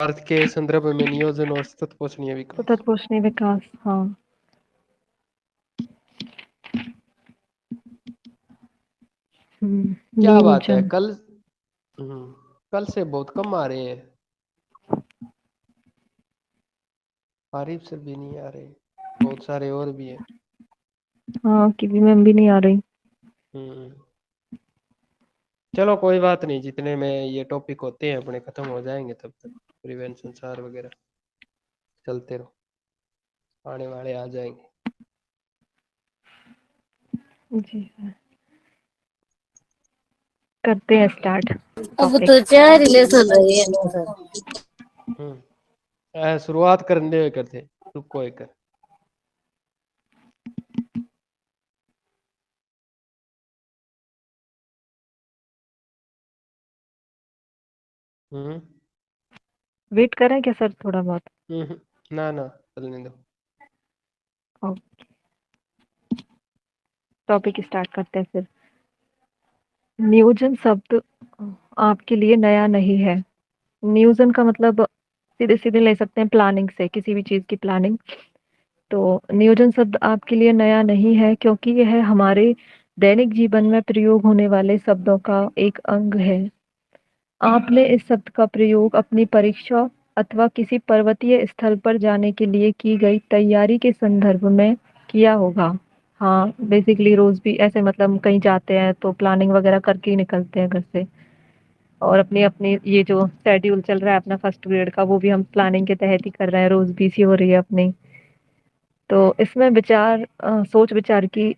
अर्थ के संदर्भ में नियोजन और सतत पोषणीय विकास। सतत पोषणीय विकास, हाँ। क्या बात है, नियोजन। कल से बहुत कम आ रहे हैं। आरिफ से भी नहीं आ रहे, बहुत सारे और भी हैं। हाँ, कीवी मैम भी नहीं आ रही। हम्म चलो कोई बात नहीं, जितने में ये टॉपिक होते हैं अपने खत्म हो जाएंगे तब तक प्रिवेंशन सार वगैरह चलते रहो, आने वाले आ जाएंगे। जी सर, करते हैं स्टार्ट अब टॉपिक। तो क्या रिलेशन रही है ना सर। शुरुआत करने करते, रुको एक। हम्म वेट करें क्या सर थोड़ा बहुत? ना ना, चलने दो। टॉपिक स्टार्ट करते हैं फिर। नियोजन शब्द आपके लिए नया नहीं है। नियोजन का मतलब सीधे सीधे ले सकते हैं प्लानिंग से, किसी भी चीज की प्लानिंग। तो नियोजन शब्द आपके लिए नया नहीं है, क्योंकि यह हमारे दैनिक जीवन में प्रयोग होने वाले शब्दों का एक अंग है। आपने इस शब्द का प्रयोग अपनी परीक्षा अथवा किसी पर्वतीय स्थल पर जाने के लिए की गई तैयारी के संदर्भ में किया होगा। हाँ, बेसिकली रोज भी ऐसे, मतलब कहीं जाते हैं तो प्लानिंग वगैरह करके ही निकलते हैं घर से। और अपनी अपनी ये जो शेड्यूल चल रहा है अपना फर्स्ट ग्रेड का, वो भी हम प्लानिंग के तहत ही कर रहे हैं, रोज बीसी हो रही है अपनी। तो इसमें सोच विचार की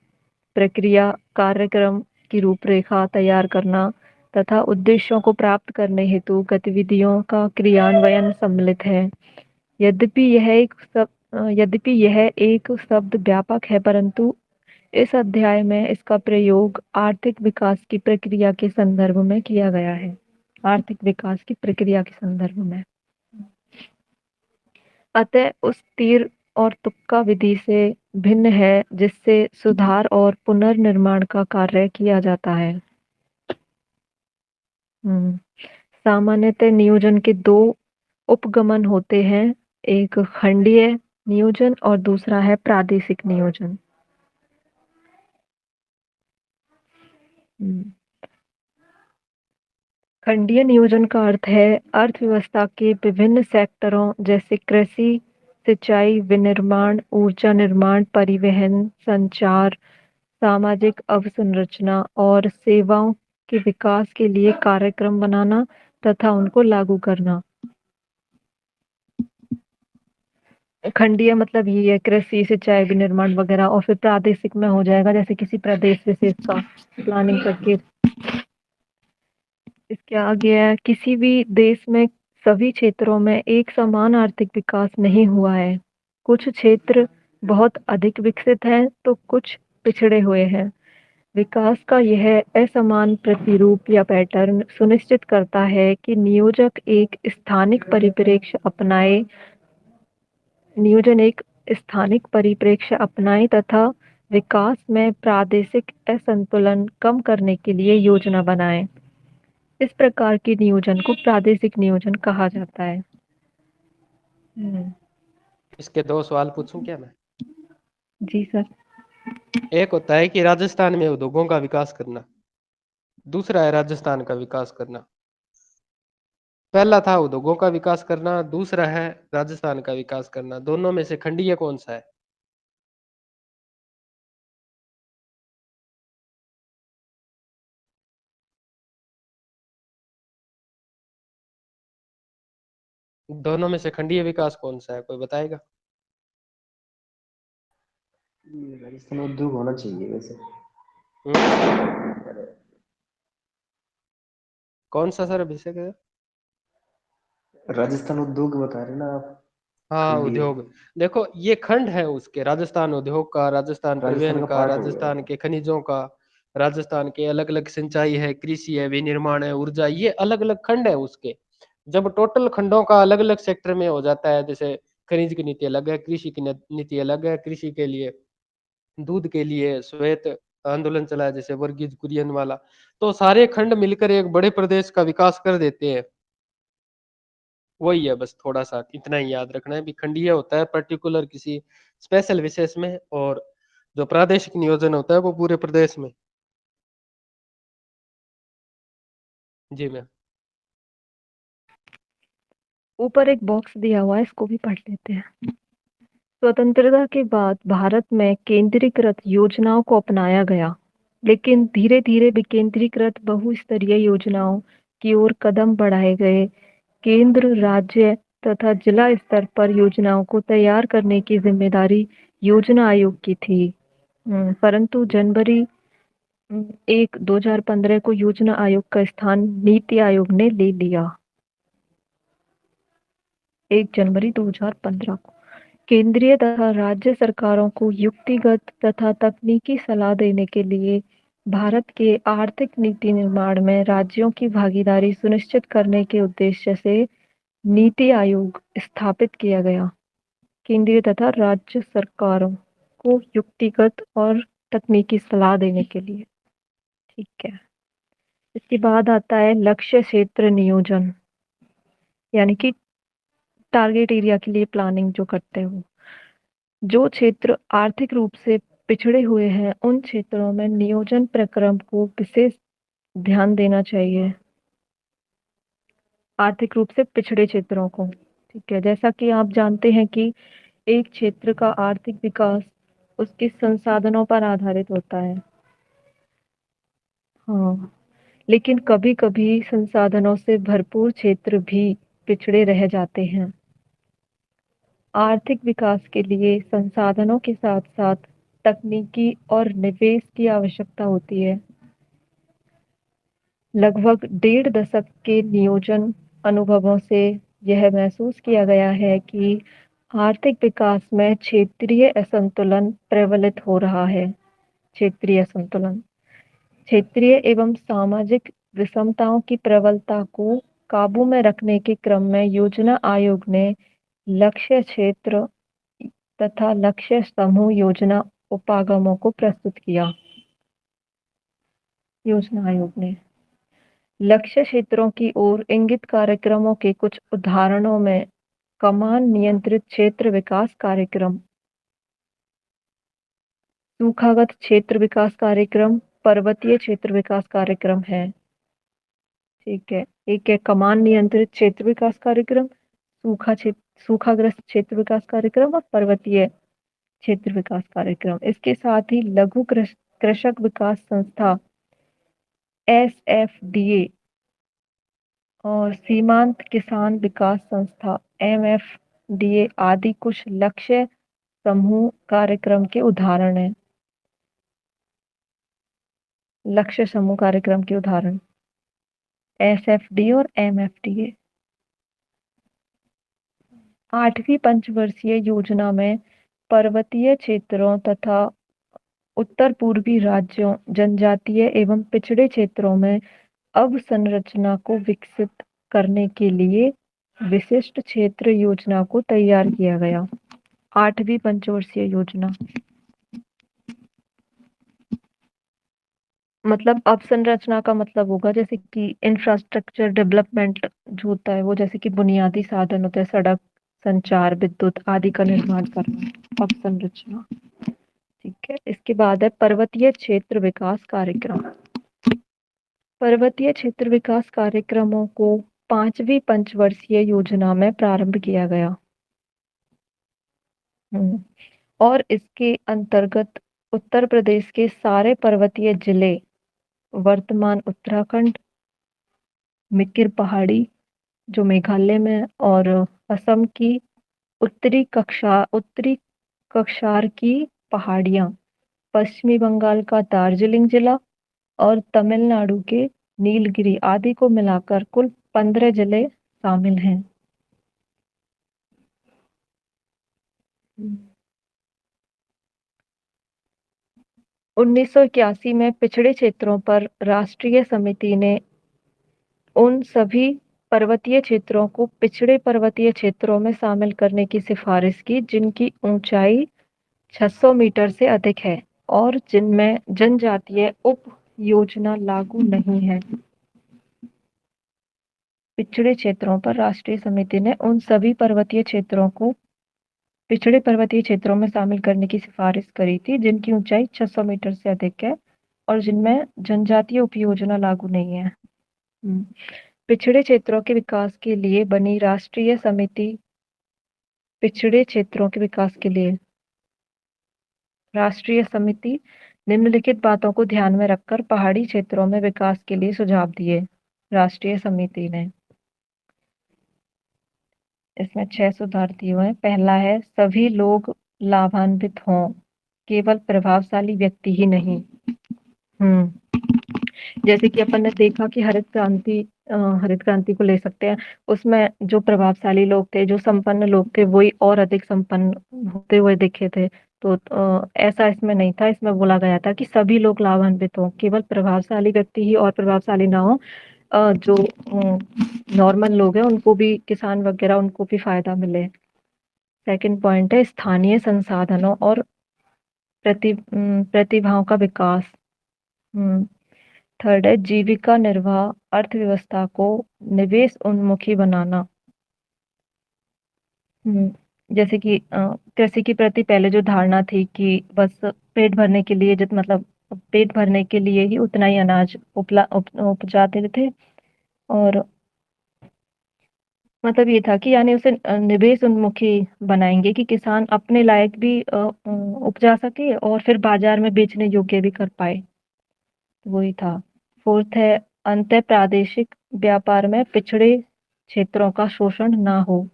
प्रक्रिया, कार्यक्रम की रूपरेखा तैयार करना तथा उद्देश्यों को प्राप्त करने हेतु गतिविधियों का क्रियान्वयन सम्मिलित है। यद्यपि यह एक शब्द व्यापक है, परंतु इस अध्याय में इसका प्रयोग आर्थिक विकास की प्रक्रिया के संदर्भ में किया गया है। आर्थिक विकास की प्रक्रिया के संदर्भ में। अतः उस तीर और तुक्का विधि से भिन्न है जिससे सुधार और पुनर्निर्माण का कार्य किया जाता है। सामान्यतः नियोजन के दो उपगमन होते हैं, एक खंडीय नियोजन और दूसरा है प्रादेशिक नियोजन। हम्म, खंडीय नियोजन का अर्थ है अर्थव्यवस्था के विभिन्न सेक्टरों जैसे कृषि, सिंचाई, विनिर्माण, ऊर्जा निर्माण, परिवहन, संचार, सामाजिक अवसंरचना और सेवाओं के विकास के लिए कार्यक्रम बनाना तथा उनको लागू करना। खंडीय मतलब ये है कृषि, सिंचाई, विनिर्माण वगैरह, और फिर प्रादेशिक में हो जाएगा जैसे किसी प्रदेश विशेष का प्लानिंग करके। इसके आगे है किसी भी देश में सभी क्षेत्रों में एक समान आर्थिक विकास नहीं हुआ है। कुछ क्षेत्र बहुत अधिक विकसित हैं तो कुछ पिछड़े हुए हैं। विकास का यह असमान प्रतिरूप या पैटर्न सुनिश्चित करता है कि नियोजन एक स्थानिक परिप्रेक्ष्य अपनाए तथा विकास में प्रादेशिक असंतुलन कम करने के लिए योजना बनाए। इस प्रकार के नियोजन को प्रादेशिक नियोजन कहा जाता है। इसके दो सवाल पूछूं क्या मैं? जी सर। एक होता है कि राजस्थान में उद्योगों का विकास करना, दूसरा है राजस्थान का विकास करना। पहला था उद्योगों का विकास करना, दूसरा है राजस्थान का विकास करना। दोनों में से खंडीय कौन सा है? दोनों में से खंडीय विकास कौन सा है, कोई बताएगा? राजस्थान उद्योग होना चाहिए वैसे। हम्म कौन सा सर, अभिषेक है? राजस्थान उद्योग बता रहे ना आप? हाँ, खंडी उद्योग। देखो ये खंड है उसके, राजस्थान उद्योग का, राजस्थान राजस्थान परिवहन का का, पार्ट हो गया राजस्थान वो। के खनिजों का, राजस्थान के अलग अलग सिंचाई है, कृषि है, विनिर्माण है, ऊर्जा, ये अलग अलग खंड है उसके। जब टोटल खंडों का अलग अलग सेक्टर में हो जाता है, जैसे खनिज की नीति अलग है, कृषि की नीति अलग है, कृषि के लिए, दूध के लिए श्वेत आंदोलन चला है जैसे वर्गीज कुरियन वाला, तो सारे खंड मिलकर एक बड़े प्रदेश का विकास कर देते हैं। वही है, बस थोड़ा सा इतना ही याद रखना है भी खंडीय होता है पर्टिकुलर किसी स्पेशल विशेष में, और जो प्रादेशिक नियोजन होता है वो पूरे प्रदेश में। जी मैम। ऊपर एक बॉक्स दिया हुआ है, इसको भी पढ़ लेते हैं। स्वतंत्रता के बाद भारत में केंद्रीकृत योजनाओं को अपनाया गया, लेकिन धीरे धीरे विकेंद्रीकृत बहुस्तरीय योजनाओं की ओर कदम बढ़ाए गए। केंद्र, राज्य तथा जिला स्तर पर योजनाओं को तैयार करने की जिम्मेदारी योजना आयोग की थी। परंतु जनवरी 1, 2015 को योजना आयोग का स्थान नीति आयोग ने ले लिया। 1 जनवरी 2015 को केंद्रीय तथा राज्य सरकारों को युक्तिगत तथा तकनीकी सलाह देने के लिए भारत के आर्थिक नीति निर्माण में राज्यों की भागीदारी सुनिश्चित करने के उद्देश्य से नीति आयोग स्थापित किया गया। केंद्रीय तथा राज्य सरकारों को युक्तिगत और तकनीकी सलाह देने के लिए। ठीक है। इसके बाद आता है लक्ष्य क्षेत्र नियोजन, यानी कि टारगेट एरिया के लिए प्लानिंग जो करते हैं वो। जो क्षेत्र आर्थिक रूप से पिछड़े हुए हैं उन क्षेत्रों में नियोजन प्रक्रम को विशेष ध्यान देना चाहिए। आर्थिक रूप से पिछड़े क्षेत्रों को, ठीक है। जैसा कि आप जानते हैं कि एक क्षेत्र का आर्थिक विकास उसके संसाधनों पर आधारित होता है। हाँ, लेकिन कभी कभी संसाधनों से भरपूर क्षेत्र भी पिछड़े रह जाते हैं। आर्थिक विकास के लिए संसाधनों के साथ साथ तकनीकी और निवेश की आवश्यकता होती है। लगभग 1.5 दशक के नियोजन अनुभवों से यह महसूस किया गया है कि आर्थिक विकास में क्षेत्रीय असंतुलन प्रबलित हो रहा है। क्षेत्रीय असंतुलन, क्षेत्रीय एवं सामाजिक विषमताओं की प्रबलता को काबू में रखने के क्रम में योजना आयोग ने लक्ष्य क्षेत्र तथा लक्ष्य समूह योजना उपागमों को प्रस्तुत किया। योजना आयोग ने लक्ष्य क्षेत्रों की ओर इंगित कार्यक्रमों के कुछ उदाहरणों में कमान नियंत्रित क्षेत्र विकास कार्यक्रम, सूखाग्रस्त क्षेत्र विकास कार्यक्रम, पर्वतीय क्षेत्र विकास कार्यक्रम है। ठीक है, एक है कमान नियंत्रित क्षेत्र विकास कार्यक्रम, सूखाग्रस्त क्षेत्र विकास कार्यक्रम और पर्वतीय क्षेत्र विकास कार्यक्रम। इसके साथ ही लघु कृषक विकास संस्था SFDA और सीमांत किसान विकास संस्था MFDA आदि कुछ लक्ष्य समूह कार्यक्रम के उदाहरण हैं। लक्ष्य समूह कार्यक्रम के उदाहरण SFDA और MFDA। 8वीं पंचवर्षीय योजना में पर्वतीय क्षेत्रों तथा उत्तर पूर्वी राज्यों, जनजातीय एवं पिछड़े क्षेत्रों में अवसंरचना को विकसित करने के लिए विशिष्ट क्षेत्र योजना को तैयार किया गया। 8वीं पंचवर्षीय योजना मतलब अवसंरचना का मतलब होगा जैसे कि इंफ्रास्ट्रक्चर डेवलपमेंट जो होता है वो, जैसे कि बुनियादी साधन होते हैं, सड़क, संचार, विद्युत आदि का निर्माण करना, अवसंरचना। ठीक है। इसके बाद है पर्वतीय क्षेत्र विकास कार्यक्रम। पर्वतीय क्षेत्र विकास कार्यक्रमों को 5वीं पंचवर्षीय योजना में प्रारंभ किया गया। और इसके अंतर्गत उत्तर प्रदेश के सारे पर्वतीय जिले, वर्तमान उत्तराखंड, मिकिर पहाड़ी जो मेघालय में, और असम की उत्तरी कक्षार की पहाड़ियां, पश्चिमी बंगाल का दार्जिलिंग जिला और तमिलनाडु के नीलगिरी आदि को मिलाकर कुल 15 जिले शामिल हैं। 1981 में पिछड़े क्षेत्रों पर राष्ट्रीय समिति ने उन सभी पर्वतीय क्षेत्रों को पिछड़े पर्वतीय क्षेत्रों में शामिल करने की सिफारिश की जिनकी ऊंचाई 600 मीटर से अधिक है और जिनमें जनजातीय उप योजना लागू नहीं है। पिछड़े क्षेत्रों पर राष्ट्रीय समिति ने उन सभी पर्वतीय क्षेत्रों को पिछड़े पर्वतीय क्षेत्रों में शामिल करने की सिफारिश करी थी जिनकी ऊंचाई 600 मीटर से अधिक है और जिनमें जनजातीय उपयोजना लागू नहीं है। पिछड़े क्षेत्रों के विकास के लिए बनी राष्ट्रीय समिति पिछड़े क्षेत्रों के विकास के लिए राष्ट्रीय समिति निम्नलिखित बातों को ध्यान में रखकर पहाड़ी क्षेत्रों में विकास के लिए सुझाव दिए। राष्ट्रीय समिति ने इसमें 6 सुधार दिए हुए हैं। पहला है सभी लोग लाभान्वित हों, केवल प्रभावशाली व्यक्ति ही नहीं। जैसे कि अपन ने देखा कि हरित क्रांति को ले सकते हैं, उसमें जो प्रभावशाली लोग थे, जो संपन्न लोग थे, वही और अधिक संपन्न होते हुए दिखे थे। तो ऐसा इसमें नहीं था। इसमें बोला गया था कि सभी लोग लाभान्वित हों, केवल प्रभावशाली व्यक्ति ही और प्रभावशाली ना हो। जो नॉर्मल लोग हैं उनको भी, किसान वगैरह, उनको भी फायदा मिले। सेकंड पॉइंट है स्थानीय संसाधनों और प्रतिभाओं का विकास। थर्ड है जीविका निर्वाह अर्थव्यवस्था को निवेश उन्मुखी बनाना। जैसे कि कृषि के प्रति पहले जो धारणा थी कि बस पेट भरने के लिए मतलब पेट भरने के लिए ही उतना ही अनाज उपजाते थे, और मतलब ये था कि यानी उसे निवेश उन्मुखी बनाएंगे कि किसान अपने लायक भी उपजा सके और फिर बाजार में बेचने योग्य भी कर पाए। वही था। फोर्थ है अंतः प्रादेशिक व्यापार में पिछड़े क्षेत्रों का शोषण ना हो।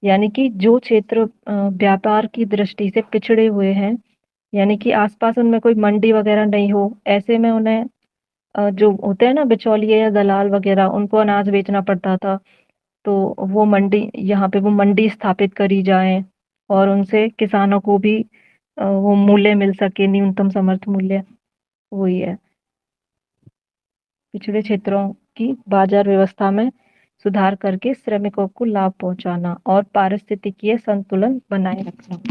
यानी कि जो क्षेत्र व्यापार की दृष्टि से पिछड़े हुए हैं, यानी कि आसपास उनमें कोई मंडी वगैरह नहीं हो, ऐसे में उन्हें जो होते हैं ना बिचौलिए या दलाल वगैरह, उनको अनाज बेचना पड़ता था। तो वो मंडी, यहाँ पे वो मंडी स्थापित करी जाए और उनसे किसानों को भी वो मूल्य मिल सके, न्यूनतम समर्थ मूल्य। वही है पिछड़े क्षेत्रों की बाजार व्यवस्था में सुधार करके श्रमिकों को लाभ पहुंचाना और पारिस्थितिकीय संतुलन बनाए रखना।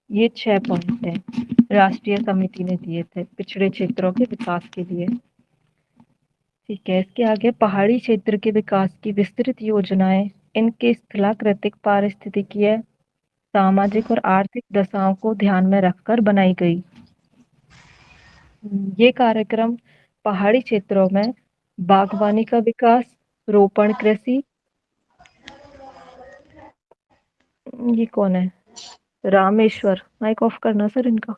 ये 6 पॉइंट है राष्ट्रीय समिति ने दिए थे पिछड़े क्षेत्रों के विकास के लिए। ठीक है, इसके आगे पहाड़ी क्षेत्र के विकास की विस्तृत योजनाएं इनके स्थलाकृतिक, पारिस्थितिकीय, सामाजिक और आर्थिक दशाओं को ध्यान में रखकर बनाई गई। ये कार्यक्रम पहाड़ी क्षेत्रों में बागवानी का विकास, रोपण कृषि, ये कौन है? रामेश्वर, माइक ऑफ करना सर इनका।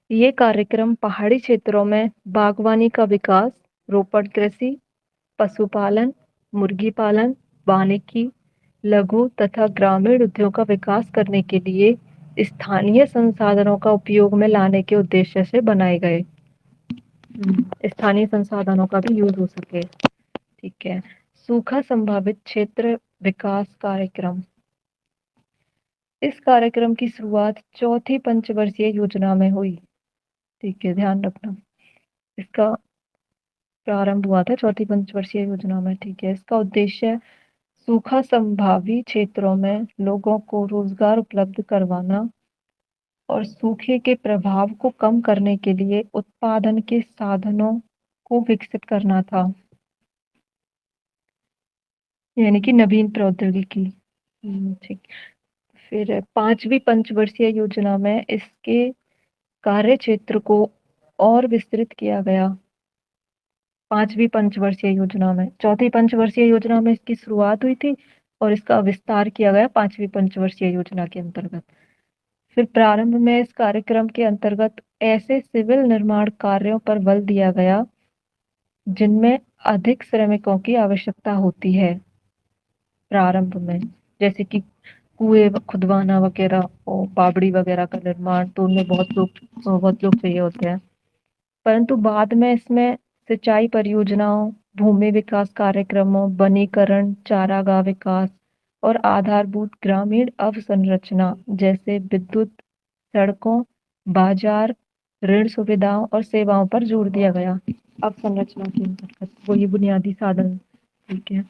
ये कार्यक्रम पहाड़ी क्षेत्रों में बागवानी का विकास, रोपण कृषि, पशुपालन, मुर्गी पालन, वानिकी, लघु तथा ग्रामीण उद्योग का विकास करने के लिए स्थानीय संसाधनों का उपयोग में लाने के उद्देश्य से बनाए गए। स्थानीय संसाधनों का भी यूज हो सके। ठीक है। सूखा संभावित क्षेत्र विकास कार्यक्रम। इस कार्यक्रम की शुरुआत चौथी पंचवर्षीय योजना में हुई। ठीक है, ध्यान रखना, इसका प्रारंभ हुआ था चौथी पंचवर्षीय योजना में। ठीक है। इसका उद्देश्य सूखा संभावी क्षेत्रों में लोगों को रोजगार उपलब्ध करवाना और सूखे के प्रभाव को कम करने के लिए उत्पादन के साधनों को विकसित करना था, यानी कि नवीन प्रौद्योगिकी। ठीक। फिर 5वीं पंचवर्षीय योजना में इसके कार्य क्षेत्र को और विस्तृत किया गया। 5वीं पंचवर्षीय योजना में, चौथी पंचवर्षीय योजना में इसकी शुरुआत हुई थी और इसका विस्तार किया गया 5वीं पंचवर्षीय योजना के अंतर्गत। फिर प्रारंभ में इस कार्यक्रम के अंतर्गत ऐसे सिविल निर्माण कार्यों पर बल दिया गया जिनमें अधिक श्रमिकों की आवश्यकता होती है। प्रारंभ में जैसे कि कुएं खुदवाना वगैरह और बावड़ी वगैरह का निर्माण, तो उनमें बहुत लोग चाहिए होते हैं। परंतु बाद में इसमें सिंचाई परियोजनाओं, भूमि विकास कार्यक्रमों, वनीकरण, चारागाह विकास और आधारभूत ग्रामीण अवसंरचना जैसे विद्युत, सड़कों, बाजार, ऋण सुविधाओं और सेवाओं पर जोर दिया गया। अवसंरचना के अंतर्गत वही बुनियादी साधन। ठीक है।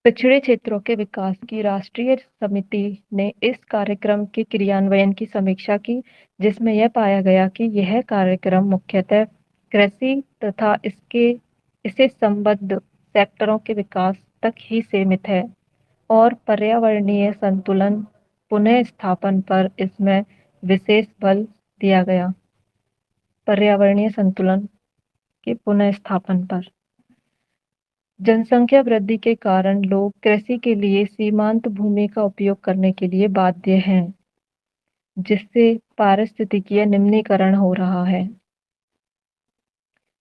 पिछड़े क्षेत्रों के विकास की राष्ट्रीय समिति ने इस कार्यक्रम के क्रियान्वयन की समीक्षा की, जिसमें यह पाया गया कि यह कार्यक्रम मुख्यतः कृषि तथा इससे संबद्ध सेक्टरों के विकास तक ही सीमित है और पर्यावरणीय संतुलन पुनः स्थापन पर इसमें विशेष बल दिया गया। पर्यावरणीय संतुलन के पुनः स्थापन पर जनसंख्या वृद्धि के कारण लोग कृषि के लिए सीमांत भूमि का उपयोग करने के लिए बाध्य हैं, जिससे पारिस्थितिकीय निम्नीकरण हो रहा है।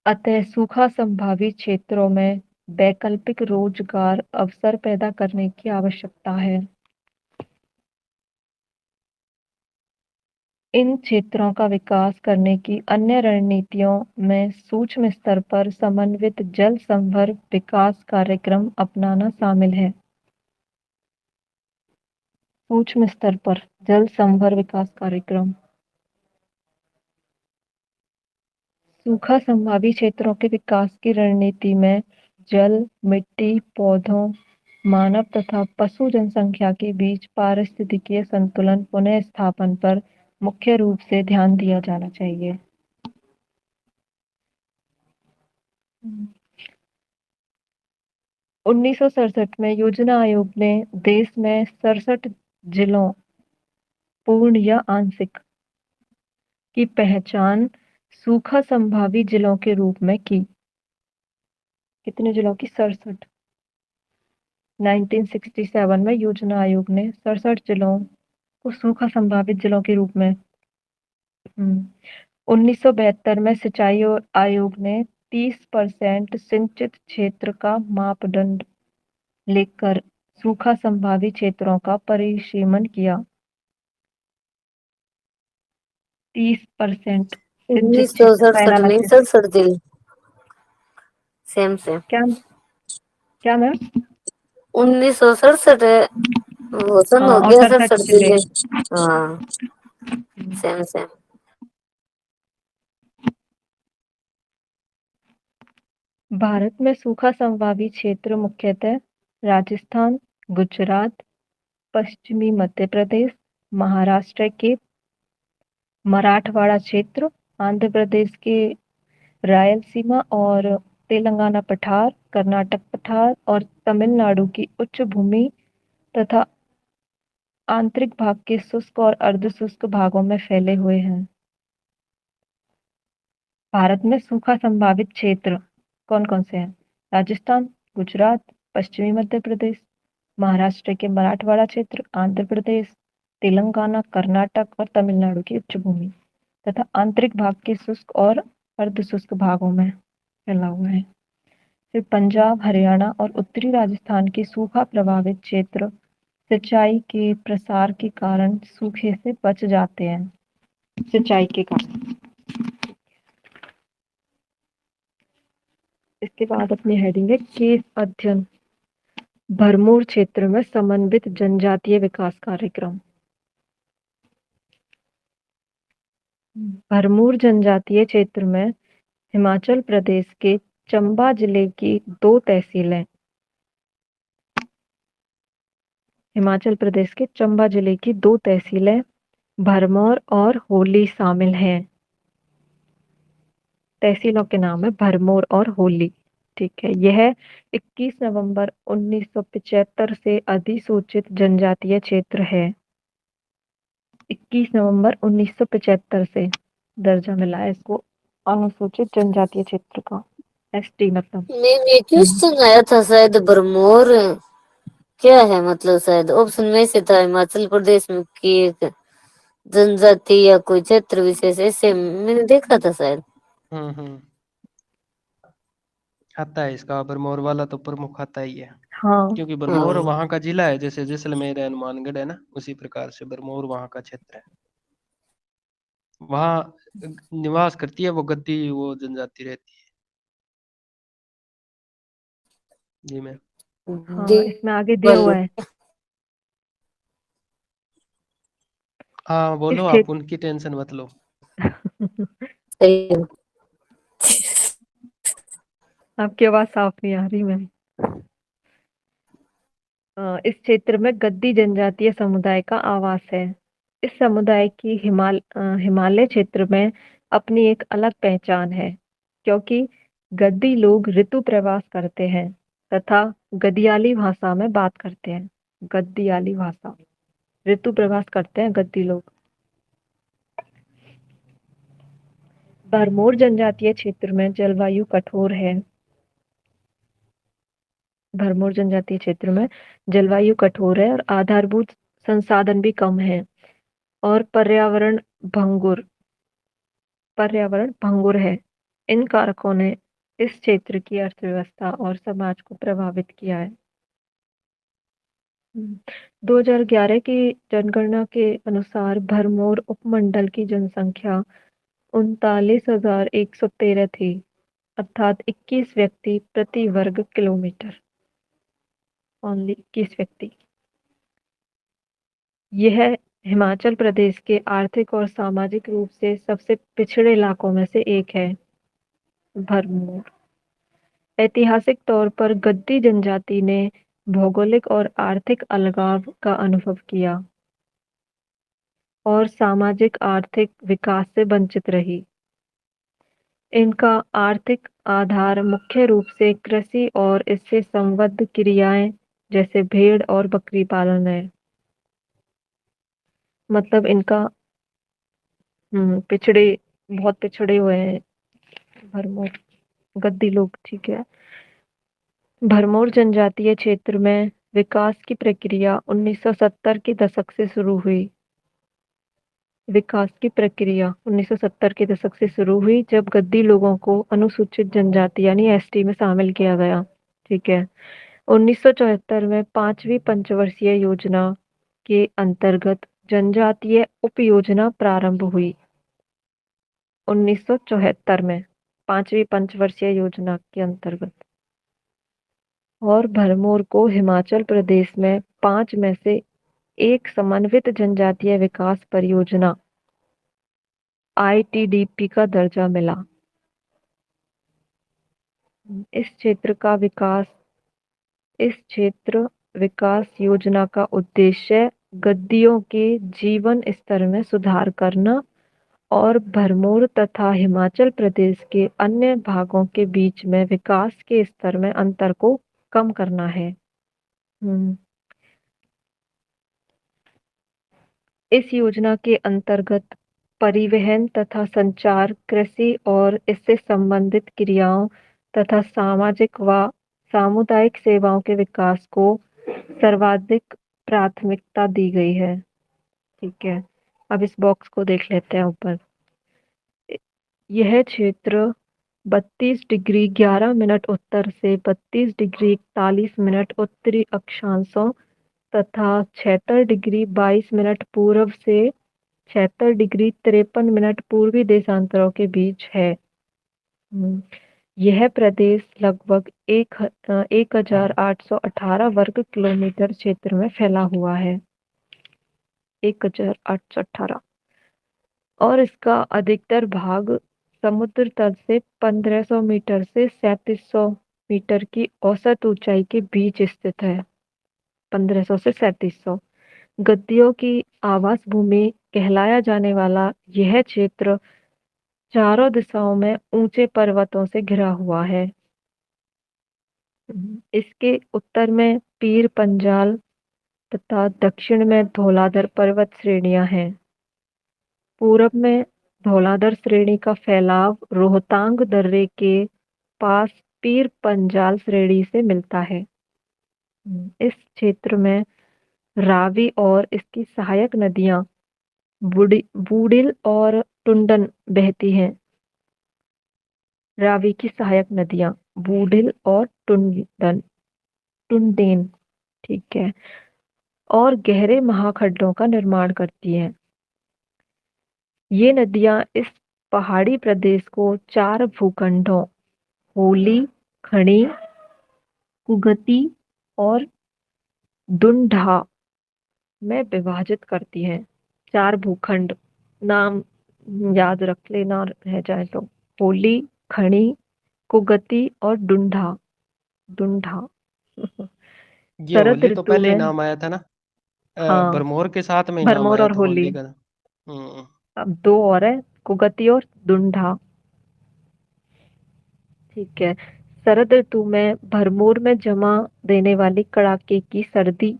अतः सूखा संभावी क्षेत्रों में वैकल्पिक रोजगार अवसर पैदा करने की आवश्यकता है। इन क्षेत्रों का विकास करने की अन्य रणनीतियों में सूक्ष्म स्तर पर समन्वित जल संभर विकास कार्यक्रम अपनाना शामिल है। सूक्ष्म स्तर पर जल संभर विकास कार्यक्रम सूखा संभावी क्षेत्रों के विकास की रणनीति में जल, मिट्टी, पौधों, मानव तथा पशु जनसंख्या के बीच पारिस्थितिकीय संतुलन पुनः स्थापन पर मुख्य रूप से ध्यान दिया जाना चाहिए। 1967 में योजना आयोग ने देश में 67 जिलों पूर्ण या आंशिक की पहचान सूखा संभावी जिलों के रूप में की। कितने जिलों की? 67। 1967 में योजना आयोग ने 67 जिलों को सूखा संभावित जिलों के रूप में 1972 में सिंचाई आयोग ने 30% सिंचित क्षेत्र का मापदंड लेकर सूखा संभावी क्षेत्रों का परिसीमन किया। 30% सिंचित क्षेत्र का 1967 नहीं, एनालिसिस। 67 जिले सेम सेम। क्या मैम? 1967 वो सन हो और गया 67 67 जिले। जिले। हाँ सेम सेम। भारत में सूखा संभावी क्षेत्र मुख्यतः राजस्थान, गुजरात, पश्चिमी मध्य प्रदेश, महाराष्ट्र के मराठवाड़ा क्षेत्र, आंध्र प्रदेश के रायलसीमा और तेलंगाना पठार, कर्नाटक पठार और तमिलनाडु की उच्च भूमि तथा आंतरिक भाग के शुष्क और अर्धशुष्क भागों में फैले हुए हैं। भारत में सूखा संभावित क्षेत्र कौन कौन से हैं? राजस्थान, गुजरात, पश्चिमी मध्य प्रदेश, महाराष्ट्र के मराठवाड़ा क्षेत्र, आंध्र प्रदेश, तेलंगाना, कर्नाटक और तमिलनाडु की उच्च भूमि तथा आंतरिक भाग के शुष्क और अर्धशुष्क भागों में फैला हुआ है। फिर पंजाब, हरियाणा और उत्तरी राजस्थान के सूखा प्रभावित क्षेत्र सिंचाई के प्रसार के कारण सूखे से बच जाते हैं। सिंचाई के कारण। इसके बाद अपनी हेडिंग है केस अध्ययन, भरमौर क्षेत्र में समन्वित जनजातीय विकास कार्यक्रम। भरमौर जनजातीय क्षेत्र में हिमाचल प्रदेश के चंबा जिले की 2 तहसीलें हिमाचल प्रदेश के चंबा जिले की 2 तहसीलें भरमौर और होली शामिल हैं। तहसीलों के नाम है भरमौर और होली। ठीक है। यह 21 नवंबर 1975 से अधिसूचित जनजातीय क्षेत्र है। 21 नवंबर 1975 से दर्जा मिला है इसको अनुसूचित जनजातीय क्षेत्र का, एसटी मतलब। मैंने क्वेश्चन आया था शायद भरमौर क्या है, मतलब शायद ऑप्शन में से था हिमाचल प्रदेश में की एक जनजाति या कोई क्षेत्र विशेष, ऐसे मैंने देखा था शायद। आता है इसका भरमौर वाला तो प्रमुख आता ही है। हाँ। क्योंकि भरमौर वहां का जिला है, जैसे जैसलमेर है, हनुमानगढ़ है ना, उसी प्रकार से भरमौर वहां का क्षेत्र है। वहां निवास करती है वो गद्दी, वो जनजाति रहती है। जी मैम। हाँ, इसमें आगे दिया हुआ है। हाँ बोलो, आप उनकी टेंशन मत लो। आपकी आवाज साफ नहीं आ रही मैम। इस क्षेत्र में गद्दी जनजातीय समुदाय का आवास है। इस समुदाय की हिमालय क्षेत्र में अपनी एक अलग पहचान है, क्योंकि गद्दी लोग ऋतु प्रवास करते हैं तथा गदियाली भाषा में बात करते हैं। गदियाली भाषा, ऋतु प्रवास करते हैं गद्दी लोग। भरमौर जनजातीय क्षेत्र में जलवायु कठोर है। भरमौर जनजातीय क्षेत्र में जलवायु कठोर है और आधारभूत संसाधन भी कम है, और पर्यावरण भंगुर है। इन कारकों ने इस क्षेत्र की अर्थव्यवस्था और समाज को प्रभावित किया है। 2011 की जनगणना के अनुसार भरमौर उपमंडल की जनसंख्या 39,113 थी, अर्थात 21 व्यक्ति प्रति वर्ग किलोमीटर। ओनली 21 व्यक्ति। यह हिमाचल प्रदेश के आर्थिक और सामाजिक रूप से सबसे पिछड़े इलाकों में से एक है। भरमौर ऐतिहासिक तौर पर गद्दी जनजाति ने भौगोलिक और आर्थिक अलगाव का अनुभव किया और सामाजिक आर्थिक विकास से वंचित रही। इनका आर्थिक आधार मुख्य रूप से कृषि और इससे संबद्ध क्रियाएं जैसे भेड़ और बकरी पालन है। मतलब इनका पिछड़े बहुत पिछड़े हुए हैं भरमौर गद्दी लोग। ठीक है। भरमौर जनजातीय क्षेत्र में विकास की प्रक्रिया 1970 के दशक से शुरू हुई। विकास की प्रक्रिया 1970 के दशक से शुरू हुई, जब गद्दी लोगों को अनुसूचित जनजाति यानी एसटी में शामिल किया गया। ठीक है। 1974 में 5वीं पंचवर्षीय योजना के अंतर्गत जनजातीय उपयोजना प्रारंभ हुई। 1974 में 5वीं पंचवर्षीय योजना के अंतर्गत, और भरमौर को हिमाचल प्रदेश में 5 में से एक समन्वित जनजातीय विकास परियोजना ITDP का दर्जा मिला। इस क्षेत्र विकास योजना का उद्देश्य गद्दियों के जीवन स्तर में सुधार करना और भरमौर तथा हिमाचल प्रदेश के अन्य भागों के बीच में विकास के स्तर में अंतर को कम करना है। इस योजना के अंतर्गत परिवहन तथा संचार, कृषि और इससे संबंधित क्रियाओं तथा सामाजिक व सामुदायिक सेवाओं के विकास को सर्वाधिक प्राथमिकता दी गई है। ठीक है। अब इस बॉक्स को देख लेते हैं ऊपर। यह क्षेत्र 32 डिग्री 11 मिनट उत्तर से 32 डिग्री 41 मिनट उत्तरी अक्षांशों तथा 76 डिग्री 22 मिनट पूर्व से 76 डिग्री 53 मिनट पूर्वी देशांतरों के बीच है। यह प्रदेश लगभग 1818 वर्ग किलोमीटर क्षेत्र में फैला हुआ है। 1818, और इसका अधिकतर भाग समुद्र तल से 1500 मीटर से 3700 मीटर की औसत ऊंचाई के बीच स्थित है। 1500 से 3700। गद्दियों की आवास भूमि कहलाया जाने वाला यह क्षेत्र चारों दिशाओं में ऊंचे पर्वतों से घिरा हुआ है। इसके उत्तर में पीर पंजाल तथा दक्षिण में धौलाधर पर्वत श्रेणियां हैं। पूरब में धौलाधर श्रेणी का फैलाव रोहतांग दर्रे के पास पीर पंजाल श्रेणी से मिलता है। इस क्षेत्र में रावी और इसकी सहायक नदियां बूडिल और टुंडन बहती हैं। रावी की सहायक नदियां बूडिल और टुंडेन। ठीक है। और गहरे महाखड्डों का निर्माण करती हैं। ये नदियां इस पहाड़ी प्रदेश को 4 भूखंडों होली, खड़ी, कुगती और डुंडा में विभाजित करती हैं। 4 भूखंड नाम याद रख लेना रह जाए तो, होली, खड़ी, कुगती और डुंडा। ये शरद होली तो ऋतु पहले ही में, नाम आया था ना। हाँ, भरमौर के साथ में ही नाम भरमौर आया और था होली। होली का। अब दो और है, कुगति और दुंडा। ठीक है। शरद ऋतु में भरमौर में जमा देने वाली कड़ाके की सर्दी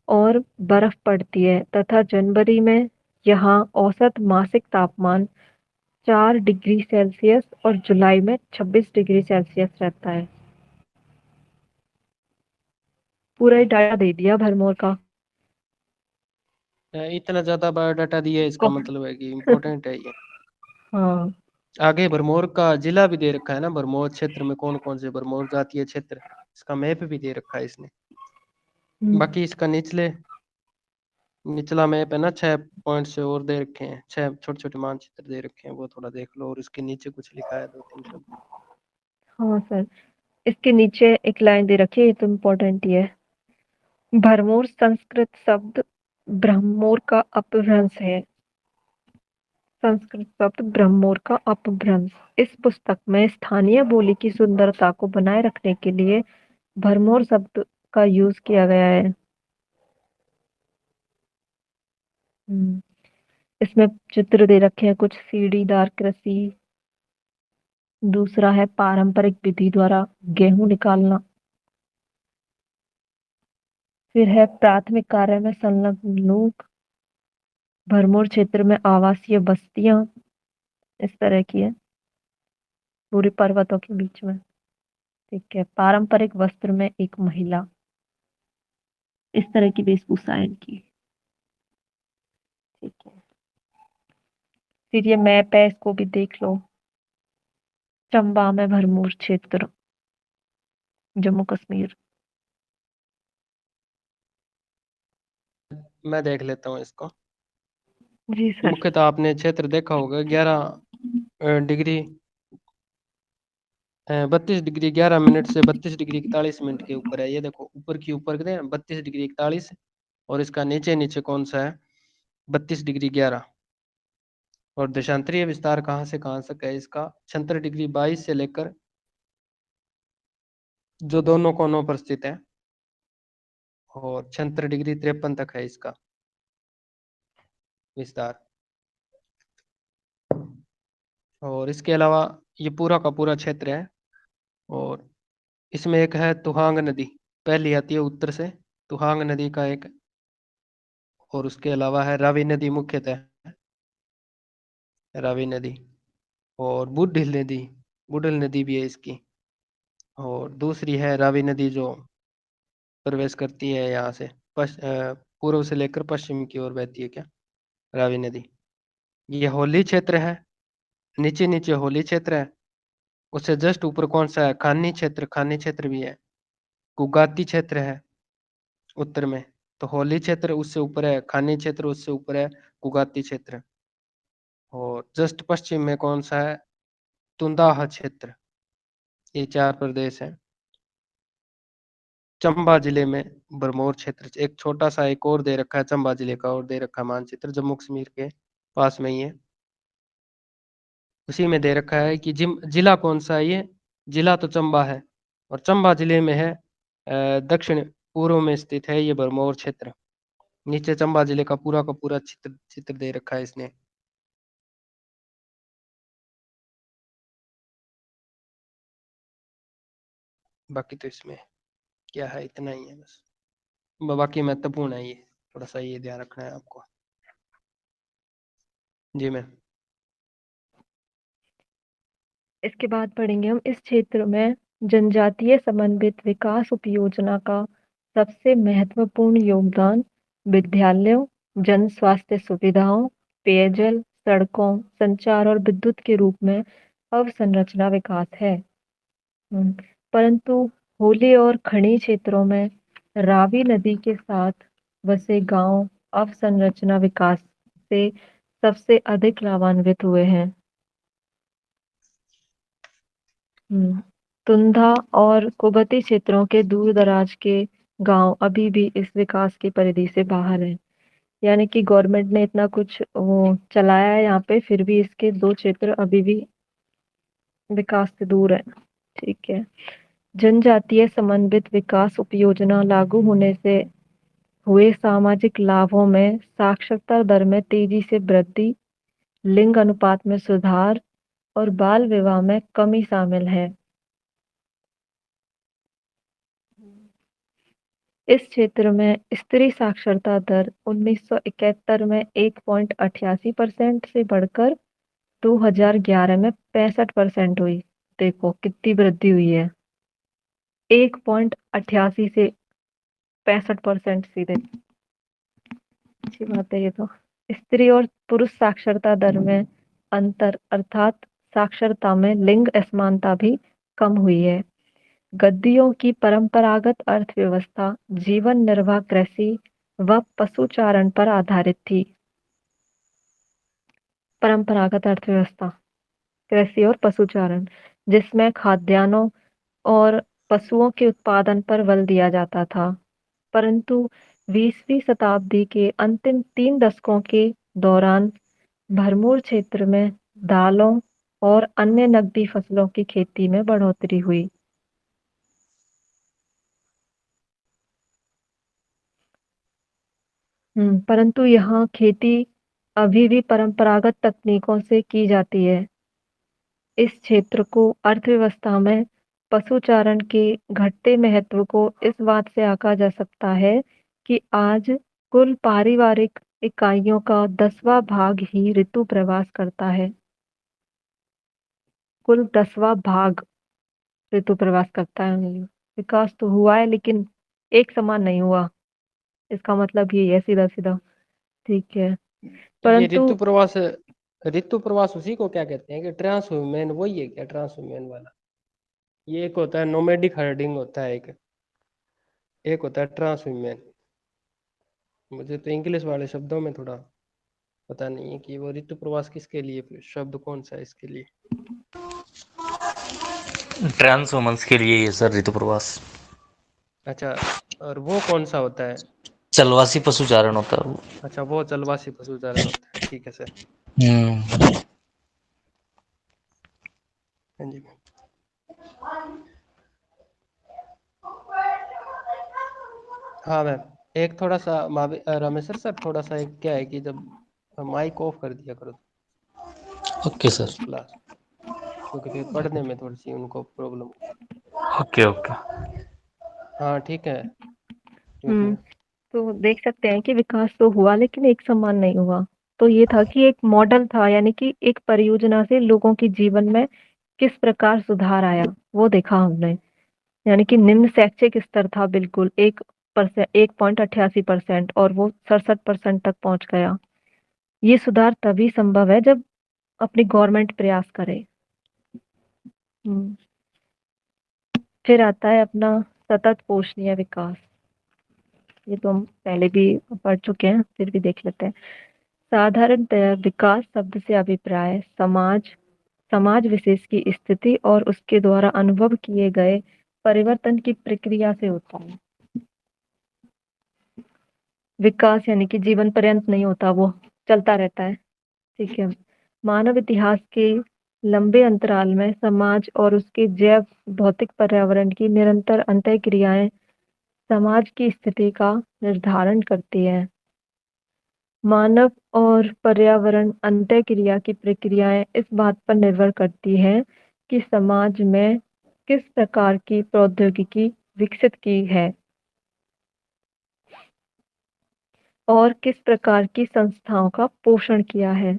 और बर्फ पड़ती है तथा जनवरी में यहाँ औसत मासिक तापमान 4 डिग्री सेल्सियस और जुलाई में 26 डिग्री सेल्सियस रहता है। पूरा ही डाटा दे दिया भरमौर का। इतना ज्यादा बायोडाटा दिया है, इसका को- मतलब है कि इम्पोर्टेंट है ये। हाँ। आगे भरमौर का जिला भी दे रखा है ना, भरमौर क्षेत्र में कौन कौन से भरमौर जातीय क्षेत्र, इसका मैप भी दे रखा है इसने। हम्म, बाकी इसका निचला मैप है ना, 6 पॉइंट से और दे रखे हैं, 6 छोटे छोटे मानचित्र दे रखे हैं, वो थोड़ा देख लो। और इसके नीचे कुछ लिखा है 2-3 शब्द। हाँ सर, इसके नीचे एक लाइन दे रखी है, ये तो इम्पोर्टेंट ही है। भरमौर संस्कृत शब्द ब्रह्मोर का अपभ्रंश है। संस्कृत शब्द ब्रह्मोर का अपभ्रंश। इस पुस्तक में स्थानीय बोली की सुंदरता को बनाए रखने के लिए भरमौर शब्द का यूज किया गया है। हम्म, इसमें चित्र दे रखे हैं कुछ, सीढ़ीदार कृषि, दूसरा है पारंपरिक विधि द्वारा गेहूं निकालना, फिर है प्राथमिक कार्य में संलग्न लोग, भरमौर क्षेत्र में आवासीय बस्तियां इस तरह की है, पूरे पर्वतों के बीच में। ठीक है। पारंपरिक वस्त्र में एक महिला, इस तरह की वेशभूषा है इनकी। ठीक है। फिर ये मैप है, इसको भी देख लो। चंबा में भरमौर क्षेत्र, जम्मू कश्मीर। मैं देख लेता हूँ इसको। जी सर। मुख्यतः आपने क्षेत्र देखा होगा, 11 डिग्री 32 डिग्री 11 मिनट से 32 डिग्री 41 मिनट के ऊपर है। ये देखो ऊपर की ऊपर कहते हैं 32 डिग्री 41, और इसका नीचे नीचे कौन सा है, 32 डिग्री 11। और देशांतरीय विस्तार कहाँ से है इसका, 76 डिग्री 22 से लेकर, जो दोनों कोनों पर स्थित है, और 76 डिग्री 53 तक है इसका विस्तार। और इसके अलावा ये पूरा का पूरा क्षेत्र है। और इसमें एक है तुहांग नदी, पहली आती है उत्तर से, तुहांग नदी का एक। और उसके अलावा है रावी नदी, मुख्यतः रावी नदी। और बुढ़िल नदी भी है इसकी। और दूसरी है रावी नदी, जो प्रवेश करती है यहाँ से, पूर्व से लेकर पश्चिम की ओर बहती है क्या, रावी नदी। ये होली क्षेत्र है, नीचे नीचे होली क्षेत्र है। उससे जस्ट ऊपर कौन सा है, खानी क्षेत्र भी है। कुगाती क्षेत्र है उत्तर में। तो होली क्षेत्र उससे ऊपर है, खानी क्षेत्र उससे ऊपर है, कुगाती क्षेत्र। और जस्ट पश्चिम में कौन सा है, तुंदाह क्षेत्र। ये 4 प्रदेश हैं। चंबा जिले में भरमौर क्षेत्र, एक छोटा सा एक और दे रखा है चंबा जिले का, और दे रखा है मानचित्र, जम्मू कश्मीर के पास में ही है। उसी में दे रखा है कि जिला कौन सा है, ये जिला तो चंबा है, और चंबा जिले में है, दक्षिण पूर्व में स्थित है ये भरमौर क्षेत्र। नीचे चंबा जिले का पूरा चित्र चित्र दे रखा है इसने। बाकी तो इसमें क्या है, इतना ही है बस। बाकी महत्वपूर्ण है ये, थोड़ा सा ये ध्यान रखना है आपको। जी मैम। इसके बाद पढ़ेंगे हम, इस क्षेत्र में जनजातीय समन्वित विकास उपयोजना का सबसे महत्वपूर्ण योगदान विद्यालयों, जन स्वास्थ्य सुविधाओं, पेयजल, सड़कों, संचार और विद्युत के रूप में अवसंरचना विकास है। हम्म, परंतु होली और खड़ी क्षेत्रों में रावी नदी के साथ बसे गांव अवसंरचना विकास से सबसे अधिक लाभान्वित हुए हैं। तुंधा और कुबती क्षेत्रों के दूर दराज के गांव अभी भी इस विकास की परिधि से बाहर हैं। यानी कि गवर्नमेंट ने इतना कुछ वो चलाया है यहाँ पे, फिर भी इसके दो क्षेत्र अभी भी विकास से दूर है। ठीक है। जनजातीय समन्वित विकास उपयोजना लागू होने से हुए सामाजिक लाभों में साक्षरता दर में तेजी से वृद्धि, लिंग अनुपात में सुधार और बाल विवाह में कमी शामिल है। इस क्षेत्र में स्त्री साक्षरता दर 1971 में 1.88% से बढ़कर 2011 में 65% हुई। देखो कितनी वृद्धि हुई है, 1.88 से 65% सीधे। अच्छी बात है ये तो। स्त्री और पुरुष साक्षरता दर में अंतर अर्थात साक्षरता में लिंग असमानता भी कम हुई है। गद्दियों की परंपरागत अर्थव्यवस्था जीवन निर्वाह कृषि व पशुचारण पर आधारित थी। परंपरागत अर्थव्यवस्था कृषि और पशुचारण, जिसमें खाद्यान्नों और पशुओं के उत्पादन पर बल दिया जाता था। परंतु 20वीं शताब्दी के अंतिम 3 दशकों के दौरान भरमौर क्षेत्र में दालों और अन्य नकदी फसलों की खेती में बढ़ोतरी हुई। परंतु यहाँ खेती अभी भी परंपरागत तकनीकों से की जाती है। इस क्षेत्र को अर्थव्यवस्था में पशुचारण के घटते महत्व को इस बात से आंका जा सकता है कि आज कुल पारिवारिक इकाइयों का 10वां भाग ही ऋतु प्रवास करता है। कुल 10वां भाग ऋतु प्रवास करता है। विकास तो हुआ है लेकिन एक समान नहीं हुआ, इसका मतलब ये है सीधा सीधा। ठीक है, ये परंतु ऋतु प्रवास उसी को क्या कहते हैं कि ट्रांसह्यूमन, वही है क्या ट्रांसह्यूमन वाला? ये एक होता है नोमैडिक हर्डिंग होता है, एक होता है ट्रांसह्यूमन। मुझे तो इंग्लिश वाले शब्दों में थोड़ा पता नहीं है कि वो ऋतु प्रवास किसके लिए शब्द कौन सा है इसके लिए। ट्रांस वुमेन्स के लिए ये सर ऋतु प्रवास। अच्छा, और वो कौन सा होता है? चलवासी पशुचारण होता है वो। अच्छा, वो चलवासी पशुचारण होता है, ठीक है सर। हाँ जी। हाँ मैम, एक थोड़ा सा रामेश्वर सर, थोड़ा सा एक क्या है कि जब माइक ऑफ कर दिया करो ओके सर। क्लास, क्योंकि फिर पढ़ने में थोड़ी सी उनको प्रॉब्लम। Okay okay. हाँ ठीक है, हम्म क्योंकि तो देख सकते हैं कि विकास तो हुआ लेकिन एक समान नहीं हुआ। तो ये था कि एक मॉडल था, यानी कि एक परियोजना से लोगों के जीवन में किस प्रकार सुधार आया वो देखा हमने। यानी कि निम्न शैक्षिक स्तर था बिल्कुल 1.88% और वो 67% तक पहुंच गया। ये सुधार तभी संभव है जब अपनी गवर्नमेंट प्रयास करे। हम्म, फिर आता है अपना सतत पोषणीय विकास। ये तो हम पहले भी पढ़ चुके हैं, फिर भी देख लेते हैं। साधारणतः विकास शब्द से अभिप्राय समाज विशेष की स्थिति और उसके द्वारा अनुभव किए गए परिवर्तन की प्रक्रिया से होता है। विकास यानी कि जीवन पर्यंत नहीं होता, वो चलता रहता है। ठीक है, मानव इतिहास के लंबे अंतराल में समाज और उसके जैव भौतिक पर्यावरण की निरंतर अंतःक्रियाएं समाज की स्थिति का निर्धारण करती है। मानव और पर्यावरण अंतःक्रिया की प्रक्रियाएं इस बात पर निर्भर करती हैं कि समाज में किस प्रकार की प्रौद्योगिकी विकसित की है और किस प्रकार की संस्थाओं का पोषण किया है।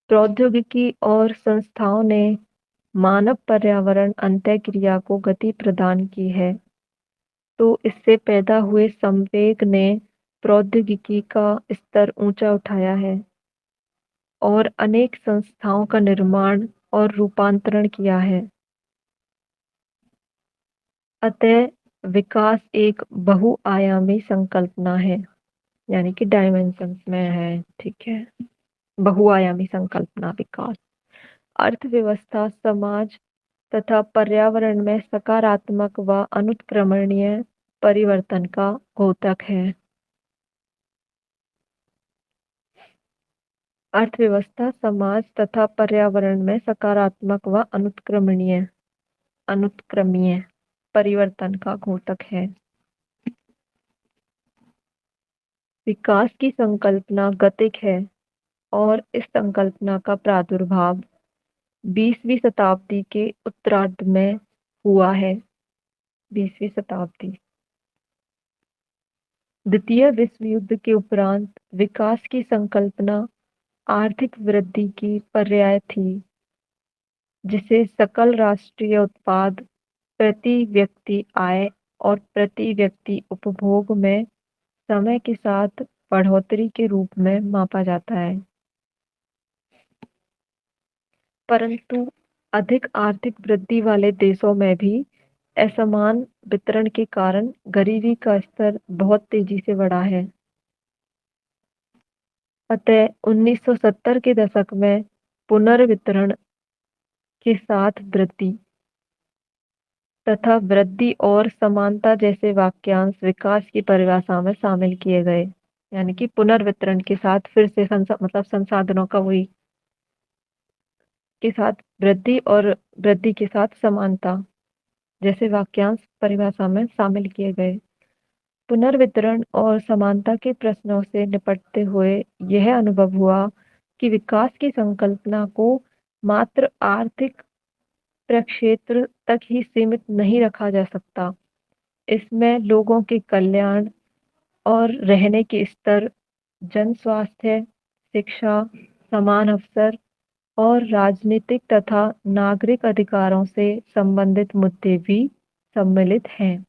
प्रौद्योगिकी और संस्थाओं ने मानव पर्यावरण अंतःक्रिया को गति प्रदान की है, तो इससे पैदा हुए संवेग ने प्रौद्योगिकी का स्तर ऊंचा उठाया है और अनेक संस्थाओं का निर्माण और रूपांतरण किया है। अतः विकास एक बहुआयामी संकल्पना है, यानी कि डायमेंशंस में है। ठीक है, बहुआयामी संकल्पना विकास। अर्थव्यवस्था, समाज तथा पर्यावरण में सकारात्मक व अनुत्क्रमणीय परिवर्तन का द्योतक है। अर्थव्यवस्था, समाज तथा पर्यावरण में सकारात्मक व अनुत्क्रमणीय अनुत्क्रमीय परिवर्तन का घोतक है। विकास की संकल्पना गतिक है और इस संकल्पना का प्रादुर्भाव 20वीं शताब्दी के उत्तरार्ध में हुआ है। 20वीं शताब्दी। द्वितीय विश्व युद्ध के उपरांत विकास की संकल्पना आर्थिक वृद्धि की पर्याय थी, जिसे सकल राष्ट्रीय उत्पाद, प्रति व्यक्ति आय और प्रति व्यक्ति उपभोग में समय के साथ बढ़ोतरी के रूप में मापा जाता है। परंतु अधिक आर्थिक वृद्धि वाले देशों में भी असमान वितरण के कारण गरीबी का स्तर बहुत तेजी से बढ़ा है। अतः 1970 के दशक में पुनर्वितरण के साथ वृद्धि तथा वृद्धि और समानता जैसे वाक्यांश विकास की परिभाषा में शामिल किए गए। यानी कि पुनर्वितरण के साथ फिर से मतलब संसाधनों का वही के साथ वृद्धि और वृद्धि के साथ समानता जैसे वाक्यांश परिभाषा में शामिल किए गए। पुनर्वितरण और समानता के प्रश्नों से निपटते हुए यह अनुभव हुआ कि विकास की संकल्पना को मात्र आर्थिक प्रक्षेत्र तक ही सीमित नहीं रखा जा सकता। इसमें लोगों के कल्याण और रहने के स्तर, जन स्वास्थ्य, शिक्षा, समान अवसर और राजनीतिक तथा नागरिक अधिकारों से संबंधित मुद्दे भी सम्मिलित हैं।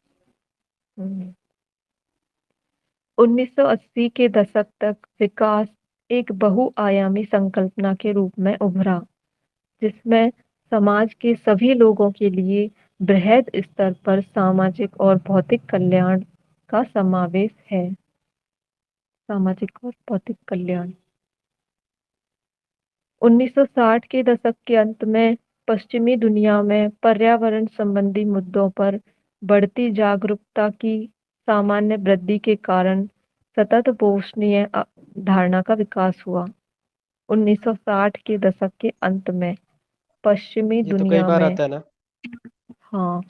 1980 के दशक तक विकास एक बहुआयामी संकल्पना के रूप में उभरा, जिसमें समाज के सभी लोगों के लिए बृहद स्तर पर सामाजिक और भौतिक कल्याण का समावेश है। सामाजिक और भौतिक कल्याण। 1960 के दशक के अंत में पश्चिमी दुनिया में पर्यावरण संबंधी मुद्दों पर बढ़ती जागरूकता की सामान्य वृद्धि के कारण सतत पोषणीय धारणा का विकास हुआ। 1960 के दशक के अंत में पश्चिमी ये तो कई दुनिया बार में आता है ना। हाँ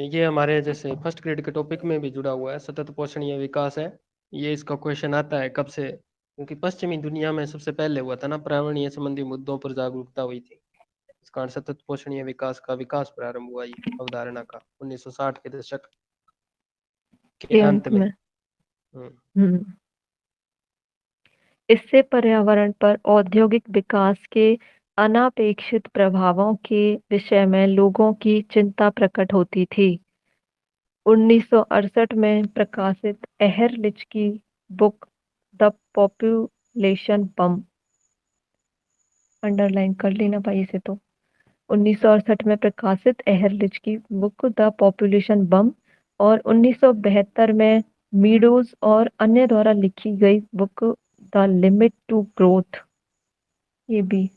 ये हमारे जैसे फर्स्ट ग्रेड के टॉपिक में भी जुड़ा हुआ है, सतत पोषणीय विकास है। ये इसका क्वेश्चन आता है कब से, क्योंकि पश्चिमी दुनिया में सबसे पहले हुआ था ना, पर्यावरणीय संबंधी मुद्दों पर जागरूकता हुई थी। इस कारण सतत पोषणीय विकास का विकास प्रारंभ हुआ ये अवधारणा का 1960 के दशक के के अंत अंत में। में। इससे पर्यावरण पर औद्योगिक विकास के अनापेक्षित प्रभावों के विषय में लोगों की चिंता प्रकट होती थी। 1968 में प्रकाशित एहरलिच की book the population bomb, underline कर लेना भाई इसे तो। 1968 में प्रकाशित एहरलिच की बुक द पॉपुलेशन बम और 1972 में मीडोज और अन्य द्वारा लिखी गई book the limit to growth, ये भी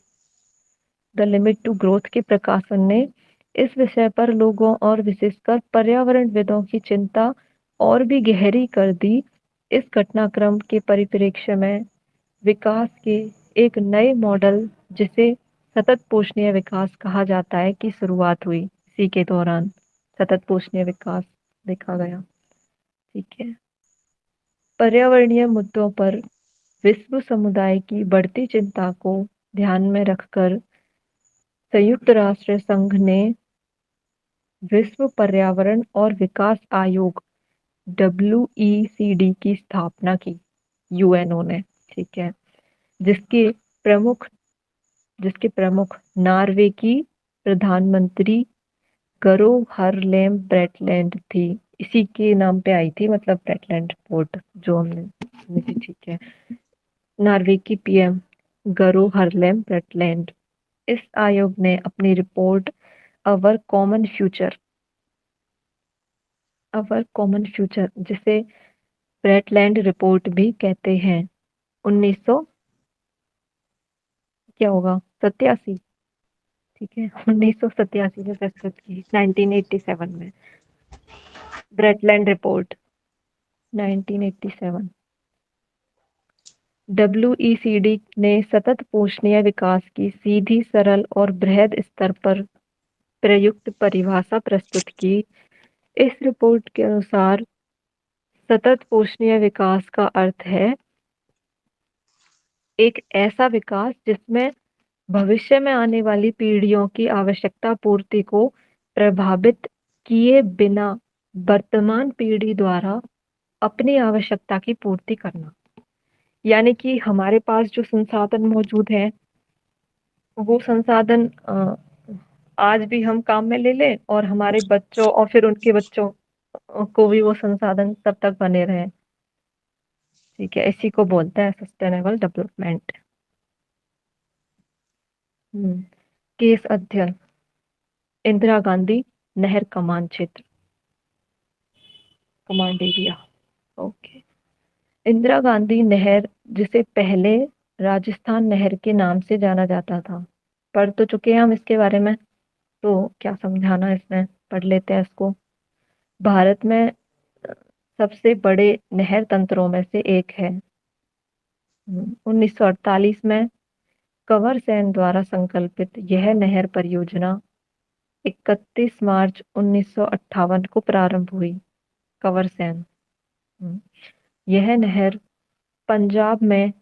द लिमिट टू ग्रोथ के प्रकाशन ने इस विषय पर लोगों और विशेषकर पर्यावरणविदों की चिंता और भी गहरी कर दी। इस घटनाक्रम के परिप्रेक्ष्य में विकास के एक नए मॉडल, जिसे सतत पोषणीय विकास कहा जाता है, की शुरुआत हुई। इसी के दौरान सतत पोषणीय विकास देखा गया। ठीक है। पर्यावरणीय मुद्दों पर विश्व समुदाय की बढ़ती चिंता को ध्यान में रखकर संयुक्त राष्ट्र संघ ने विश्व पर्यावरण और विकास आयोग WECD की स्थापना की, यूएनओ ने। ठीक है। जिसके प्रमुख नॉर्वे की प्रधानमंत्री गरो हरलेम ब्रेटलैंड थी। इसी के नाम पे आई थी, मतलब ब्रेटलैंड रिपोर्ट जो हमने सुनी थी। ठीक है। नॉर्वे की PM गरो हरलेम ब्रेटलैंड। इस आयोग ने अपनी रिपोर्ट अवर कॉमन फ्यूचर, जिसे ब्रेटलैंड रिपोर्ट भी कहते हैं, 1900 क्या होगा 87, ठीक है, 1987 में प्रस्तुत की, 1987 में ब्रेटलैंड रिपोर्ट 1987। WECD ने सतत पोषणीय विकास की सीधी, सरल और बृहद स्तर पर प्रयुक्त परिभाषा प्रस्तुत की। इस रिपोर्ट के अनुसार सतत पोषणीय विकास का अर्थ है एक ऐसा विकास जिसमें भविष्य में आने वाली पीढ़ियों की आवश्यकता पूर्ति को प्रभावित किए बिना वर्तमान पीढ़ी द्वारा अपनी आवश्यकता की पूर्ति करना। यानी कि हमारे पास जो संसाधन मौजूद है वो संसाधन आज भी हम काम में ले लें और हमारे बच्चों और फिर उनके बच्चों को भी वो संसाधन तब तक बने रहे। ठीक है, इसी को बोलते हैं सस्टेनेबल डेवलपमेंट। केस अध्ययन इंदिरा गांधी नहर कमान क्षेत्र, command area. Okay, Indira Gandhi नहर जिसे पहले राजस्थान नहर के नाम से जाना जाता था, पढ़ तो चुके हैं हम इसके बारे में, तो क्या समझाना इसमें, पढ़ लेते हैं इसको। भारत में सबसे बड़े नहर तंत्रों में से एक है। 1948 में कंवर सेन द्वारा संकल्पित यह नहर परियोजना 31 मार्च 1958 को प्रारंभ हुई। कंवर सेन। यह नहर पंजाब में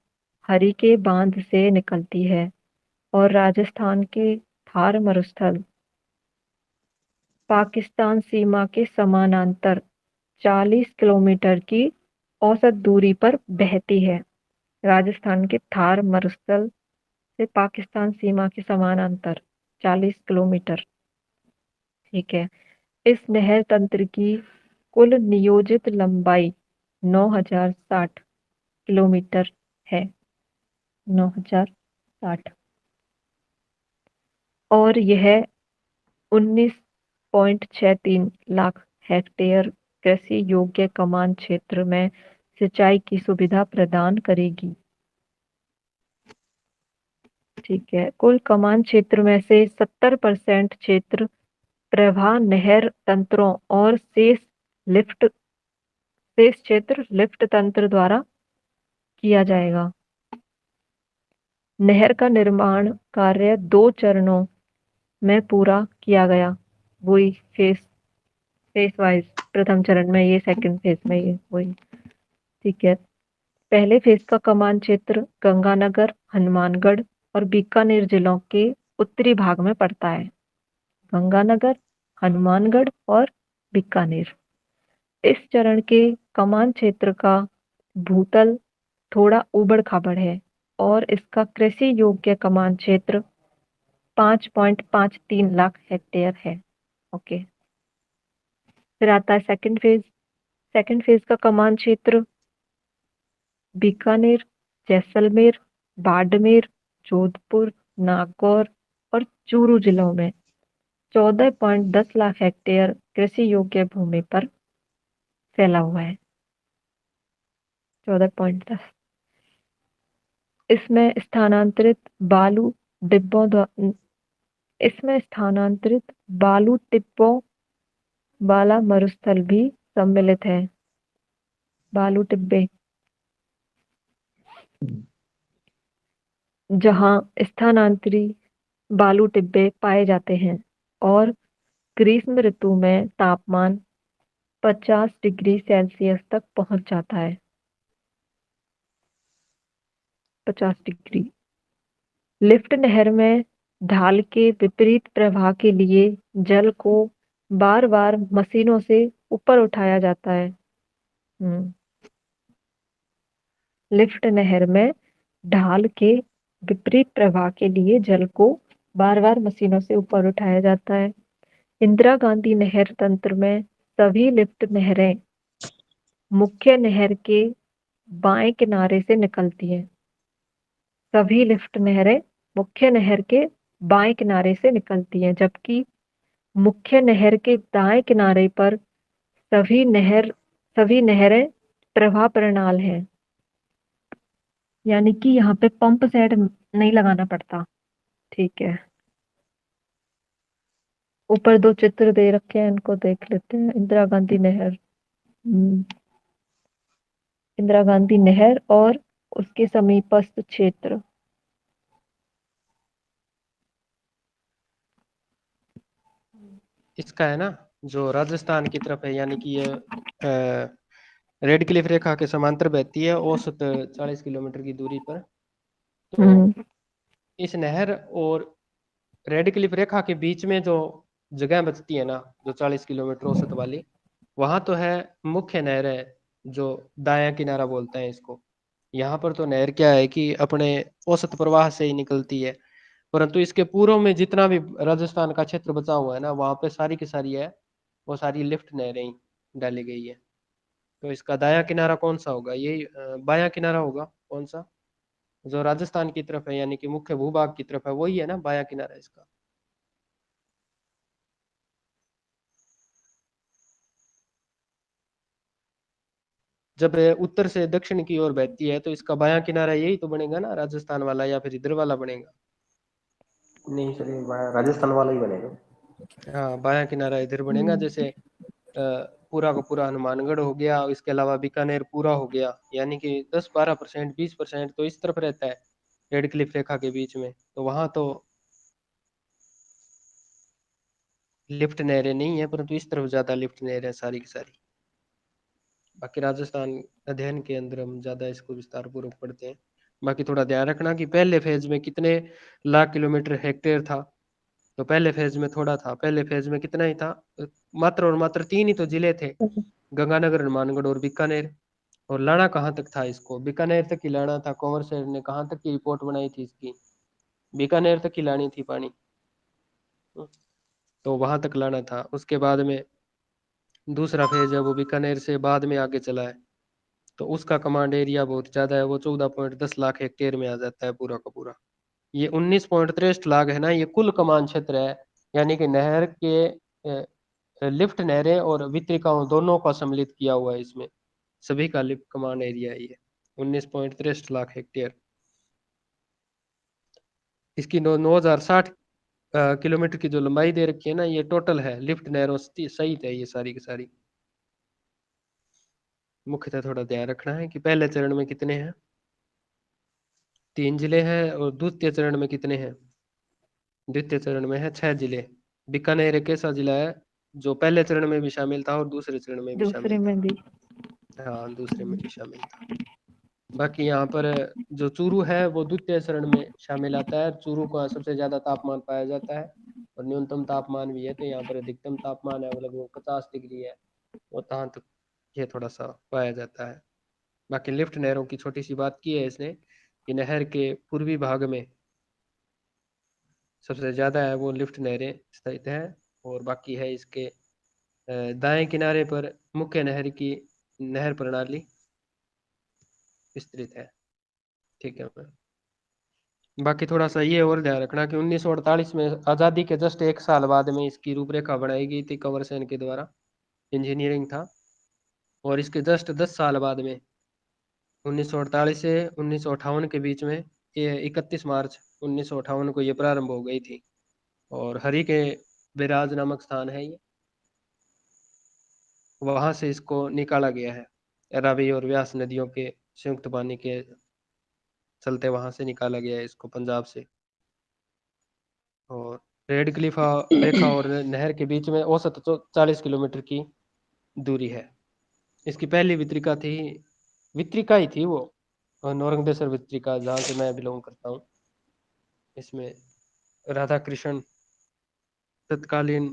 हरिके बांध से निकलती है और राजस्थान के थार मरुस्थल पाकिस्तान सीमा के समानांतर 40 किलोमीटर की औसत दूरी पर बहती है। राजस्थान के थार मरुस्थल से पाकिस्तान सीमा के समानांतर 40 किलोमीटर। ठीक है, इस नहर तंत्र की कुल नियोजित लंबाई 9060 किलोमीटर है। 9060 और यह 19.63 लाख हेक्टेयर कृषि योग्य कमान क्षेत्र में सिंचाई की सुविधा प्रदान करेगी। ठीक है, कुल कमान क्षेत्र में से 70% क्षेत्र प्रवाह नहर तंत्रों और शेष क्षेत्र लिफ्ट तंत्र द्वारा किया जाएगा। नहर का निर्माण कार्य 2 चरणों में पूरा किया गया। वही फेस वाइज, प्रथम चरण में ये, सेकंड फेज में ये, वही। ठीक है, पहले फेज का कमान क्षेत्र गंगानगर, हनुमानगढ़ और बीकानेर जिलों के उत्तरी भाग में पड़ता है। गंगानगर, हनुमानगढ़ और बीकानेर। इस चरण के कमान क्षेत्र का भूतल थोड़ा ऊबड़ खाबड़ है और इसका कृषि योग्य कमान क्षेत्र 5.53 लाख हेक्टेयर है। ओके, फिर आता है सेकंड फेज। सेकंड फेज का कमान क्षेत्र बीकानेर, जैसलमेर, बाड़मेर, जोधपुर, नागौर और चूरू जिलों में 14.10 लाख हेक्टेयर कृषि योग्य भूमि पर फैला हुआ है। 14.10। इसमें स्थानांतरित बालू टिब्बों वाला मरुस्थल भी सम्मिलित है। बालू टिब्बे, जहां स्थानांतरित बालू टिब्बे पाए जाते हैं और ग्रीष्म ऋतु में तापमान 50 डिग्री सेल्सियस तक पहुंच जाता है। 50 डिग्री। लिफ्ट नहर में ढाल के विपरीत प्रवाह के लिए जल को बार बार मशीनों से ऊपर उठाया जाता है। लिफ्ट नहर में ढाल के विपरीत प्रवाह के लिए जल को बार बार मशीनों से ऊपर उठाया जाता है। इंदिरा गांधी नहर तंत्र में सभी लिफ्ट नहरें मुख्य नहर के बाएं किनारे से निकलती हैं। सभी लिफ्ट नहरें मुख्य नहर के बाएं किनारे से निकलती हैं, जबकि मुख्य नहर के दाएं किनारे पर सभी नहरें प्रवाह प्रणाल हैं। यानी कि यहाँ पे पंप सेट नहीं लगाना पड़ता। ठीक है, ऊपर 2 चित्र दे रखे हैं, इनको देख लेते हैं। इंदिरा गांधी नहर, इंदिरा गांधी नहर और उसके समीपस्थ क्षेत्र। इसका है ना, जो राजस्थान की तरफ है, यानी कि ये रेड क्लिफ रेखा के समांतर बहती है औसत 40 किलोमीटर की दूरी पर। तो इस नहर और रेड क्लिफ रेखा के बीच में जो जगह बचती है ना, जो 40 किलोमीटर औसत वाली, वहां तो है मुख्य नहर है, जो दायां किनारा बोलते हैं इसको। यहाँ पर तो नहर क्या है कि अपने औसत प्रवाह से ही निकलती है, परंतु इसके पूर्व में जितना भी राजस्थान का क्षेत्र बचा हुआ है ना, वहां पे सारी की सारी है, वो सारी लिफ्ट नहरें ही डाली गई है। तो इसका दायां किनारा कौन सा होगा? यही बायां किनारा होगा। कौन सा? जो राजस्थान की तरफ है, यानी कि मुख्य भूभाग की तरफ है, वही है ना बायां किनारा इसका। जब उत्तर से दक्षिण की ओर बहती है तो इसका बायां किनारा यही तो बनेगा ना, राजस्थान वाला, या फिर इधर वाला बनेगा? नहीं सर, ये राजस्थान वाला ही बनेगा। हाँ, बायां किनारा इधर बनेगा। जैसे पूरा का पूरा हनुमानगढ़ हो गया, इसके अलावा बीकानेर पूरा हो गया, यानी कि 10-12%, 20% तो इस तरफ रहता है रेड क्लिफ रेखा के बीच में। तो वहां तो लिफ्ट नहरें नहीं है, परंतु इस तरफ ज्यादा लिफ्ट नहरें हैं सारी की सारी। बाकी राजस्थान अध्ययन के अंदर हम ज्यादा इसको विस्तार पूर्वक पढ़ते हैं। बाकी थोड़ा ध्यान रखना कि पहले फेज में कितने लाख किलोमीटर हेक्टेयर था। तो पहले फेज में थोड़ा था, पहले फेज में कितना ही था, मात्र और मात्र 3 ही तो जिले थे, गंगानगर, हनुमानगढ़ और बीकानेर। और लाना कहाँ तक था इसको? बीकानेर तक ही लाना था। कंवर सर ने कहाँ तक की रिपोर्ट बनाई थी इसकी? बीकानेर तक ही लानी थी पानी। तो वहां तक लाना था। उसके बाद में दूसरा फेज है वो बीकानेर से बाद में आगे चला है, तो उसका कमांड एरिया बहुत ज्यादा है, वो 14.10 लाख हेक्टेयर में आ जाता है पूरा का पूरा। ये 19.63 लाख है ना, ये कुल कमान क्षेत्र है, यानी कि नहर के लिफ्ट नहरें और वितरिकाओं दोनों का सम्मिलित किया हुआ है इसमें, सभी का लिफ्ट कमान एरिया है ये 19.63 लाख हेक्टेयर। इसकी 9,060 किलोमीटर की जो लंबाई दे रखी है ना, ये टोटल है लिफ्ट नहरों सहित है ये सारी की सारी। मुख्यतः थोड़ा ध्यान रखना है कि पहले चरण में कितने हैं, 3 जिले हैं, और द्वितीय चरण में कितने हैं? द्वितीय चरण में है 6 जिले। बीकानेर एक ऐसा जिला है जो पहले चरण में भी शामिल था और दूसरे चरण में भी दूसरे शामिल था। में भी। हाँ, दूसरे में भी शामिल था। बाकी यहाँ पर जो चूरू है वो द्वितीय चरण में शामिल आता है। चूरू का सबसे ज्यादा तापमान पाया जाता है और न्यूनतम तापमान भी है, तो यहाँ पर अधिकतम तापमान है लगभग 50 डिग्री है, और तहाँ तक ये थोड़ा सा पाया जाता है। बाकी लिफ्ट नहरों की छोटी सी बात की है इसने कि नहर के पूर्वी भाग में सबसे ज्यादा है वो लिफ्ट नहरें स्थित है, और बाकी है इसके दाएं किनारे पर मुख्य नहर की नहर प्रणाली विस्तृत है। ठीक है मैम। बाकी थोड़ा सा ये और ध्यान रखना कि 1948 में आज़ादी के जस्ट 1 साल बाद में इसकी रूपरेखा बनाई गई थी, कंवर सेन के द्वारा, इंजीनियरिंग था। और इसके जस्ट 10 साल बाद में 1948 से 1958 के बीच में, ये 31 मार्च 1958 को ये प्रारंभ हो गई थी। और हरि के बैराज नामक स्थान है ये, वहां से इसको निकाला गया है। रावी और व्यास नदियों के संयुक्त पानी के चलते वहां से निकाला गया है इसको, पंजाब से। और रेड क्लिफ रेखा और नहर के बीच में औसत 40 किलोमीटर की दूरी है। इसकी पहली वितरिका थी, वितरिका ही थी वो, नौरंगदेश्वर वितरिका, जहाँ से मैं बिलोंग करता हूँ। इसमें राधा कृष्ण तत्कालीन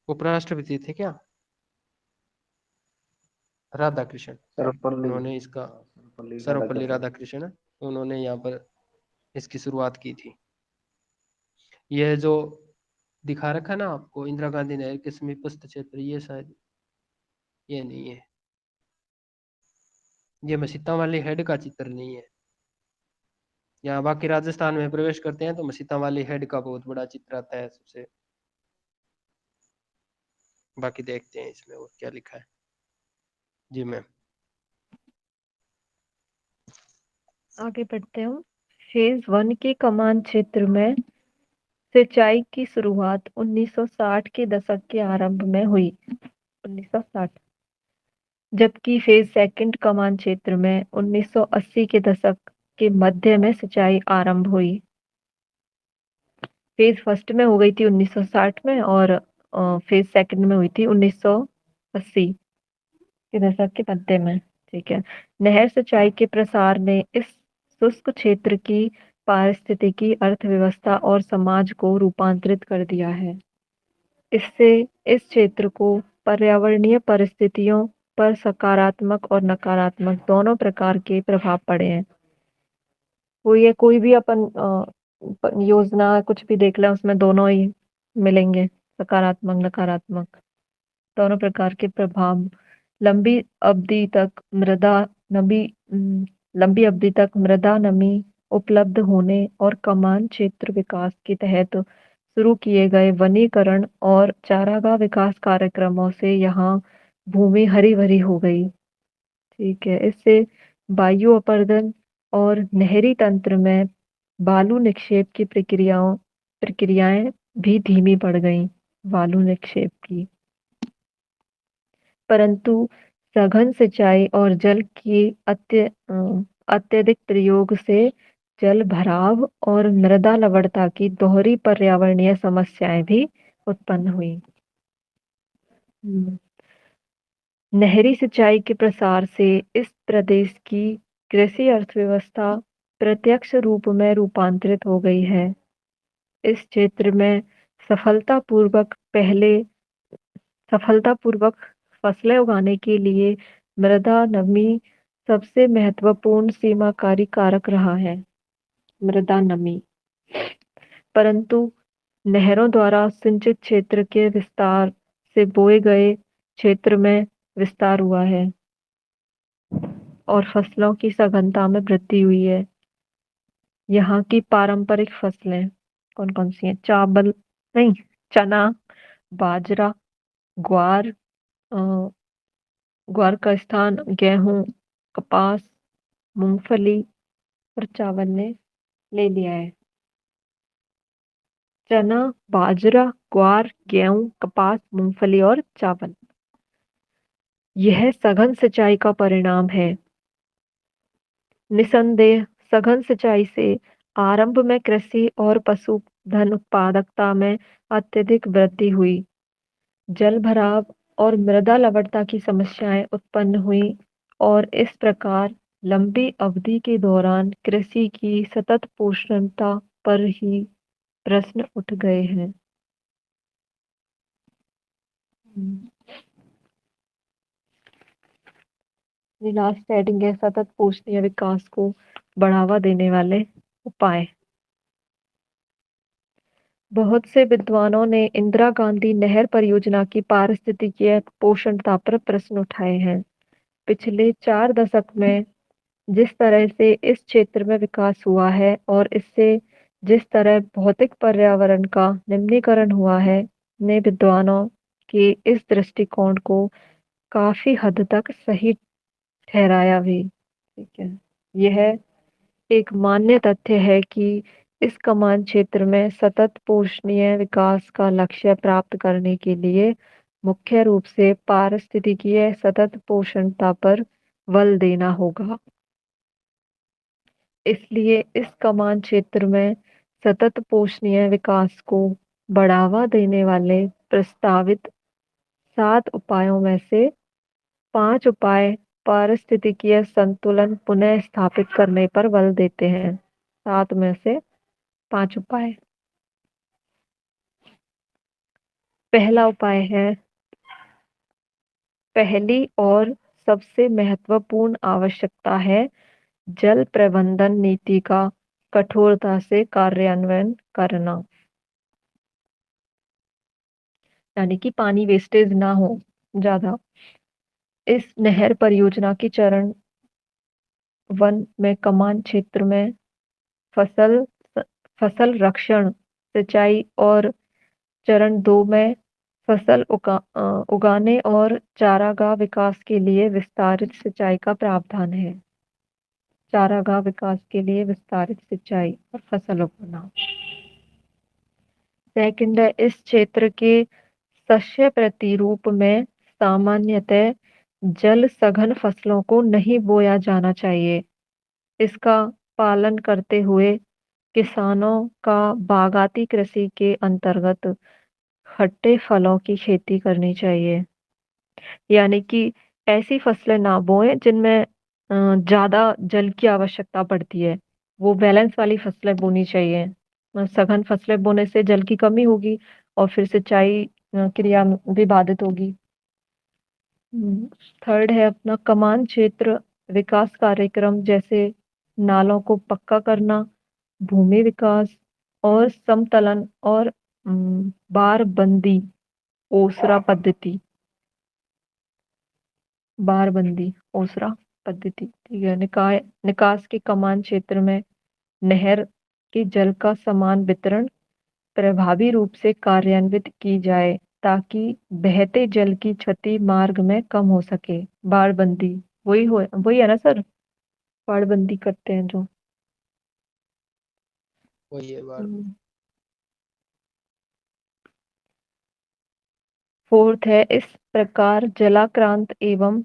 उपराष्ट्रपति थे क्या, राधा कृष्ण, सर्वपल्ली, उन्होंने इसका, सर्वपल्ली सर्वपल्ली राधाकृष्णन। राधाकृष्ण, उन्होंने यहाँ पर इसकी शुरुआत की थी। यह जो दिखा रखा ना आपको इंदिरा गांधी नहर के समीपस्थ क्षेत्र, ये शायद ये नहीं है, ये मसीता वाली हेड का चित्र नहीं है। यहाँ बाकी राजस्थान में प्रवेश करते हैं तो मसीता वाली हेड का बहुत बड़ा चित्र आता है सबसे। बाकी देखते हैं इसमें और क्या लिखा है। जी मैम। आगे बढ़ते हैं। फेज 1 के कमान क्षेत्र में सिंचाई की शुरुआत 1960 के दशक के आरंभ में हुई। 1960। जबकि फेज सेकंड कमान क्षेत्र में 1980 के दशक के मध्य में सिंचाई आरंभ हुई। फेज फर्स्ट में हो गई थी 1960 में और फेज सेकंड में हुई थी 1980 के दशक के मध्य में। ठीक है। नहर सिंचाई के प्रसार ने इस शुष्क क्षेत्र की पारिस्थितिकी, अर्थव्यवस्था और समाज को रूपांतरित कर दिया है। इससे इस क्षेत्र को पर्यावरणीय परिस्थितियों पर सकारात्मक और नकारात्मक दोनों प्रकार के प्रभाव पड़े हैं। कोई भी अपन योजना कुछ भी देख लें, उसमें दोनों ही मिलेंगे, सकारात्मक नकारात्मक दोनों प्रकार के प्रभाव। लंबी अवधि तक मृदा नमी लंबी अवधि तक मृदा नमी उपलब्ध होने और कमान क्षेत्र विकास के तहत शुरू किए गए वनीकरण और चारागाह विकास कार्यक्रमों से यहाँ भूमि हरी भरी हो गई। ठीक है। इससे वायु अपरदन और नहरी तंत्र में बालू निक्षेप की प्रक्रियाएं भी धीमी पड़ गईं। बालू निक्षेप की, परंतु सघन सिंचाई और जल की अत्यधिक प्रयोग से जल भराव और मृदा लवणता की दोहरी पर्यावरणीय समस्याएं भी उत्पन्न हुई। नहरी सिंचाई के प्रसार से इस प्रदेश की कृषि अर्थव्यवस्था प्रत्यक्ष रूप में रूपांतरित हो गई है। इस क्षेत्र में सफलतापूर्वक फसलें उगाने के लिए मृदा नमी सबसे महत्वपूर्ण सीमाकारी कारक रहा है। मृदा नमी, परंतु नहरों द्वारा सिंचित क्षेत्र के विस्तार से बोए गए क्षेत्र में विस्तार हुआ है और फसलों की सघनता में वृद्धि हुई है। यहाँ की पारंपरिक फसलें कौन कौन सी हैं? चना, बाजरा, ग्वार, ग्वार का स्थान गेहूं, कपास, मूंगफली और चावल ने ले लिया है। चना, बाजरा, ग्वार, गेहूं, कपास, मूंगफली और चावल, यह सघन सिंचाई का परिणाम है। निसंदेह सघन सिंचाई से आरंभ में कृषि और पशुधन उत्पादकता में अत्यधिक वृद्धि हुई। जल भराव और मृदा लवणता की समस्याएं उत्पन्न हुई और इस प्रकार लंबी अवधि के दौरान कृषि की सतत पोषणता पर ही प्रश्न उठ गए हैं। लास्ट हेडिंग है सतत पोषणीय विकास को बढ़ावा देने वाले उपाय। बहुत से विद्वानों ने इंदिरा गांधी नहर परियोजना की पारिस्थितिकीय पोषणता पर प्रश्न उठाए हैं। पिछले 4 दशक में जिस तरह से इस क्षेत्र में विकास हुआ है और इससे जिस तरह भौतिक पर्यावरण का निम्नीकरण हुआ है, ने विद्वानों के इस दृष्टिकोण को काफी हद तक सही ठहराया भी। ठीक है। यह एक मान्य तथ्य है कि इस कमान क्षेत्र में सतत पोषणीय विकास का लक्ष्य प्राप्त करने के लिए मुख्य रूप से पारिस्थितिकीय सतत पोषणता पर बल देना होगा। इसलिए इस कमान क्षेत्र में सतत पोषणीय विकास को बढ़ावा देने वाले प्रस्तावित 7 उपायों में से 5 उपाय पारिस्थितिकीय संतुलन पुनः स्थापित करने पर बल देते हैं। 7 में से 5 उपाय। पहला उपाय है, पहली और सबसे महत्वपूर्ण आवश्यकता है जल प्रबंधन नीति का कठोरता से कार्यान्वयन करना, यानी कि पानी वेस्टेज ना हो ज्यादा। इस नहर परियोजना के चरण 1 में कमान क्षेत्र में फसल रक्षण सिंचाई और चरण 2 में फसल उगाने और चारागाह विकास के लिए विस्तारित सिंचाई का प्रावधान है। चारागाह विकास के लिए विस्तारित सिंचाई और फसल उगाना। सेकंड है, इस क्षेत्र के शस्य प्रतिरूप में सामान्यतः जल सघन फसलों को नहीं बोया जाना चाहिए। इसका पालन करते हुए किसानों का बागाती कृषि के अंतर्गत खट्टे फलों की खेती करनी चाहिए। यानी कि ऐसी फसलें ना बोएं जिनमें ज्यादा जल की आवश्यकता पड़ती है। वो बैलेंस वाली फसलें बोनी चाहिए। सघन फसलें बोने से जल की कमी होगी और फिर सिंचाई क्रिया भी बाधित होगी। थर्ड है अपना कमान क्षेत्र विकास कार्यक्रम, जैसे नालों को पक्का करना, भूमि विकास और समतलन और बारबंदी ओसरा पद्धति। बारबंदी ओसरा पद्धति, ठीक है। निकास के कमान क्षेत्र में नहर के जल का समान वितरण प्रभावी रूप से कार्यान्वित की जाए ताकि बहते जल की क्षति मार्ग में कम हो सके। बाड़बंदी वही है ना सर? बाड़बंदी करते हैं जो। वही है बार। फोर्थ है इस प्रकार जलाक्रांत एवं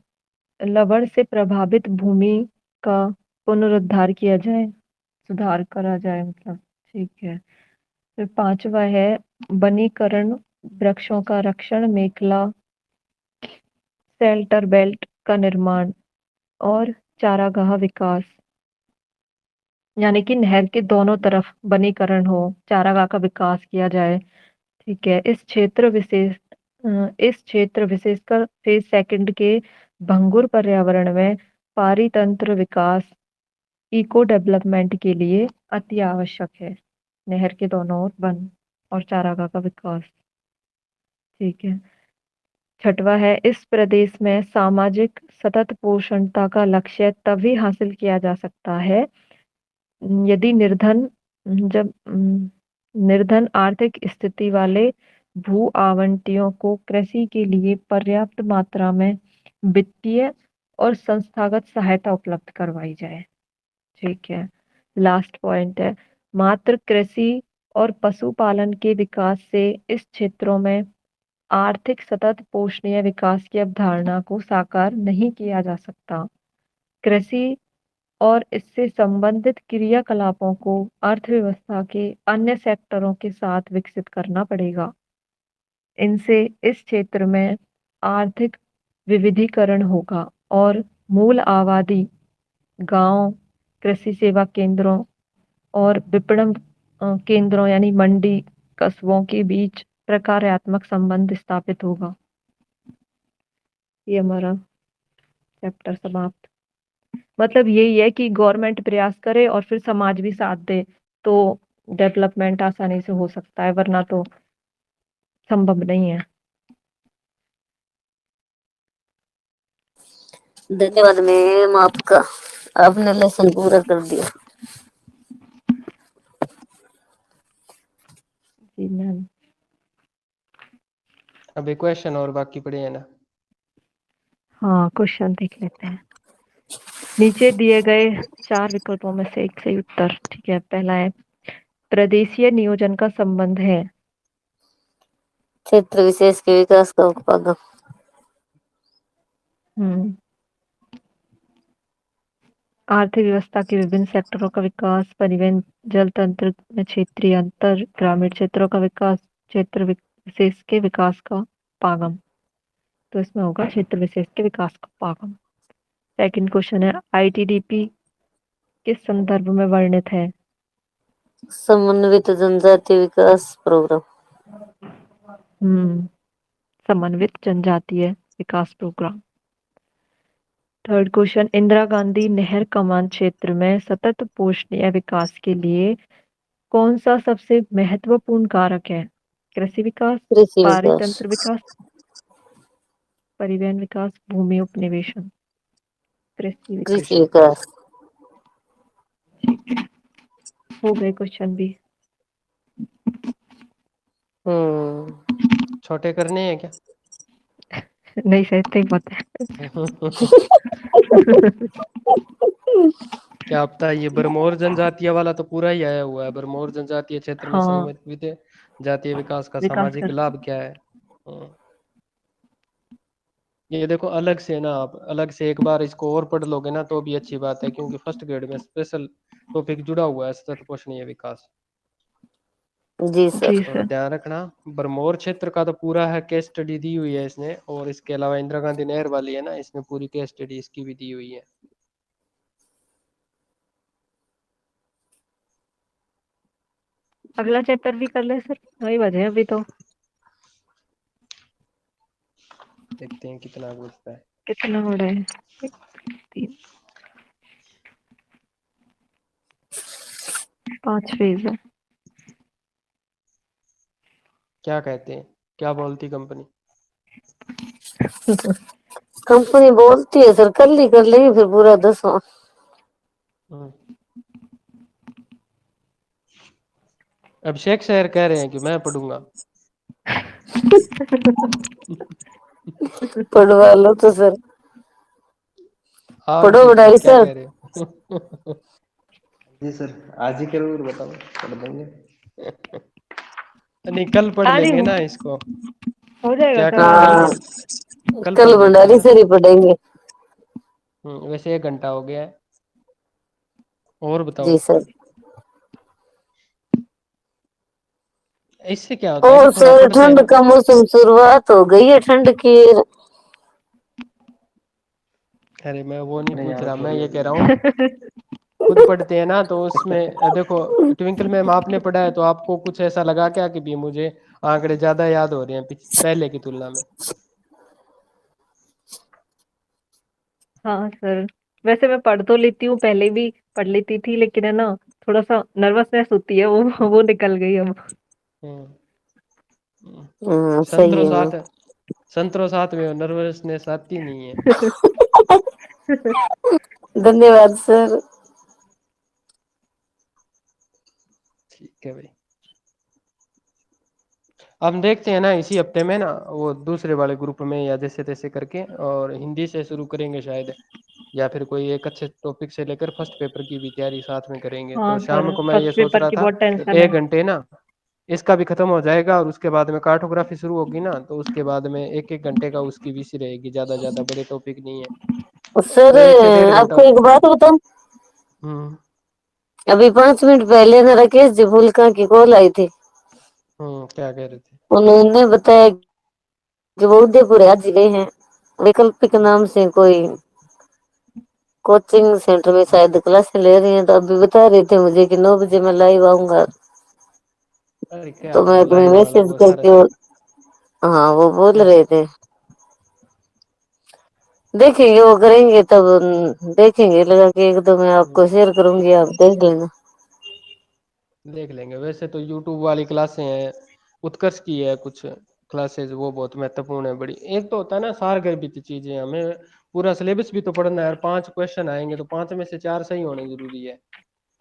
लवण से प्रभावित भूमि का पुनरुद्धार किया जाए, सुधार करा जाए मतलब, ठीक है। फिर पांचवा है वनीकरण, वृक्षों का रक्षण, मेखला शेल्टर बेल्ट का निर्माण और चारागाह विकास। यानी कि नहर के दोनों तरफ वनीकरण हो, चारागाह का विकास किया जाए, ठीक है। इस क्षेत्र विशेषकर फेज सेकंड के भंगुर पर्यावरण में पारितंत्र विकास इको डेवलपमेंट के लिए अति आवश्यक है। नहर के दोनों ओर वन और चारागाह का विकास, ठीक है। छठवा है इस प्रदेश में सामाजिक सतत पोषणता का लक्ष्य तभी हासिल किया जा सकता है यदि जब निर्धन आर्थिक स्थिति वाले भू आवंटियों को कृषि के लिए पर्याप्त मात्रा में वित्तीय और संस्थागत सहायता उपलब्ध करवाई जाए, ठीक है। लास्ट पॉइंट है मात्र कृषि और पशुपालन के विकास से इस क्षेत्रों में आर्थिक सतत पोषणीय विकास की अवधारणा को साकार नहीं किया जा सकता। कृषि और इससे संबंधित क्रियाकलापों को अर्थव्यवस्था के अन्य सेक्टरों के साथ विकसित करना पड़ेगा। इनसे इस क्षेत्र में आर्थिक विविधीकरण होगा और मूल आबादी गांव, कृषि सेवा केंद्रों और विपणन केंद्रों यानी मंडी, कस्बों के बीच प्रकार्यात्मक संबंध स्थापित होगा। ये हमारा चैप्टर समाप्त। मतलब यही है कि गवर्नमेंट प्रयास करे और फिर समाज भी साथ दे तो डेवलपमेंट आसानी से हो सकता है, वरना तो संभव नहीं है। धन्यवाद मैम आपका, आपने लेसन पूरा कर दिया। जी मैम। अभी क्वेश्चन और बाकी पड़े हैं ना? हाँ, क्वेश्चन देख लेते हैं। नीचे दिए गए 4 विकल्पों में से एक सही उत्तर, ठीक है। पहला है प्रदेशीय नियोजन का संबंध है क्षेत्र विशेष के विकास का उपागम। हम्म आर्थिक व्यवस्था के विभिन्न सेक्टरों का विकास, परिवहन, जल तंत्र में क्षेत्रीय अंतर, ग्रामीण क्षेत्रों का विकास, क्षेत्र विशेष के विकास का पागम। तो इसमें होगा क्षेत्र विशेष के विकास का पागम। सेकंड क्वेश्चन है आईटीडीपी किस संदर्भ में वर्णित है? समन्वित जनजातीय विकास प्रोग्राम। समन्वित जनजातीय विकास programme. Third question Indira Gandhi नहर कमान क्षेत्र में सतत पोषणीय विकास के लिए कौन सा सबसे महत्वपूर्ण कारक है? कृषि विकास, कृषि विकास। पारितंत्र विकास, परिवहन विकास, भूमि उपनिवेशन। कृषि कृषि विकास। विकास। हो गए क्वेश्चन भी। छोटे करने हैं क्या? नहीं सर, इतना ही बहुत है। क्या पता ये बरमौर जनजातीय वाला तो पूरा ही आया हुआ है। बरमौर जनजातीय क्षेत्र में हाँ, समन्वित जातीय विकास का विकास सामाजिक कर लाभ क्या है? ये देखो अलग से ना, आप अलग से एक बार इसको और पढ़ लोगे ना तो भी अच्छी बात है, क्योंकि फर्स्ट ग्रेड में स्पेशल टॉपिक जुड़ा हुआ है सतत पोषणीय विकास। जी सर। जी और सर। ध्यान रखना, बरमौर क्षेत्र का तो पूरा है, केस स्टडी दी हुई है इसने, और इसके अलावा इंदिरा गांधी नहर वाली है ना, इसमें पूरी केस स्टडी इसकी भी दी हुई है। अगला चैप्टर भी कर ले सर, वही बजे हैं अभी तो। देखते हैं कितना बचता है। कितना हो रहा है? एक, 3, 5 फेज है। क्या कहते हैं, क्या बोलती कंपनी? कंपनी बोलती है सर कल ही कर लेंगे फिर पूरा 10वां। हम्म। अभिषेक सर कह रहे हैं कि मैं पढ़ूंगा। पढ़वा लो तो सर। आप पढ़ो जी बड़ाई क्या सर। कह रहे हो? जी सर, आज ही करो और बताओ, कर देंगे। नहीं कल पढ़ आज ही लेंगे ना इसको। हो जाएगा क्या सर कहें, आज कल ही। हाँ पढ़, कल कल पढ़ लेते हैं भंडारी ना। सर ही पढ़ेंगे। वैसे 1 घंटा हो गया है। और बताओ, जी सर। इससे क्या होता है कि और थोड़ा सर पढ़ते हैं ठंड ना। का मौसम शुरुआत हो गई है ठंड की। अरे मैं वो नहीं नहीं पूछ यार रहा, मैं थोड़ी ये अभी कह रहा हूँ खुद पढ़ते हैं ना तो उसमें देखो, ट्विंकल मैम आपने पढ़ा है तो आपको कुछ ऐसा लगा क्या कि भी मुझे आंकड़े ज्यादा याद हो रहे हैं पहले की तुलना में? हाँ सर, वैसे मैं पढ़ तो लेती हूँ, पहले भी पढ़ लेती थी, लेकिन है ना थोड़ा सा नर्वसनेस होती है, वो निकल गई अब। हम्म, हम्म। सही संतरो है मैम। साथ संतरो साथ में नर्वसनेस आती नहीं है। धन्यवाद सर। ठीक है भाई, हम देखते हैं ना इसी हफ्ते में ना वो दूसरे वाले ग्रुप में या जैसे तैसे करके, और हिंदी से शुरू करेंगे शायद, या फिर कोई एक अच्छे टॉपिक से लेकर फर्स्ट पेपर की भी तैयारी साथ में करेंगे। तो हाँ शाम सर, को मैं ये फर्स्ट सोच पेपर रहा की था बहुत टेंशन है। 1 घंटे ना इसका भी खत्म हो जाएगा, और उसके बाद में कार्टोग्राफी शुरू होगी ना तो उसके बाद में 1-1 घंटे का उसकी बीसी रहेगी, ज्यादा ज्यादा बड़े टॉपिक नहीं है। सर तो 1 से 1.5 घंटा। आपको एक बात बताऊं। हम्म। अभी 5 मिनट पहले ना राकेश जी फुलका की कॉल आई थी। क्या कह रहे थे? उन्होंने बताया कि वो उदयपुर आज गए हैं वैकल्पिक नाम से कोई कोचिंग सेंटर में शायद क्लास ले रही हैं। तो अभी बता रहे थे मुझे कि 9 बजे मैं लाइव आऊंगा। अरे क्या तो मैं पता तुम्हें लाइव वाला मैसेज वो सारा करके हाँ वो बोल क्या, रहे थे। देखेंगे वो करेंगे तब देखेंगे लगा के एक दो मैं आपको शेयर करूंगी आप देख लेना। देख लेंगे। वैसे तो यूट्यूब वाली क्लासें हैं, उत्कर्ष की है कुछ क्लासेस, वो बहुत महत्वपूर्ण है बड़ी। एक तो होता है ना सारगर्भित चीजें, हमें पूरा सिलेबस भी तो पढ़ना है यार, 5 क्वेश्चन आएंगे तो 5 में से 4 सही होने जरूरी है,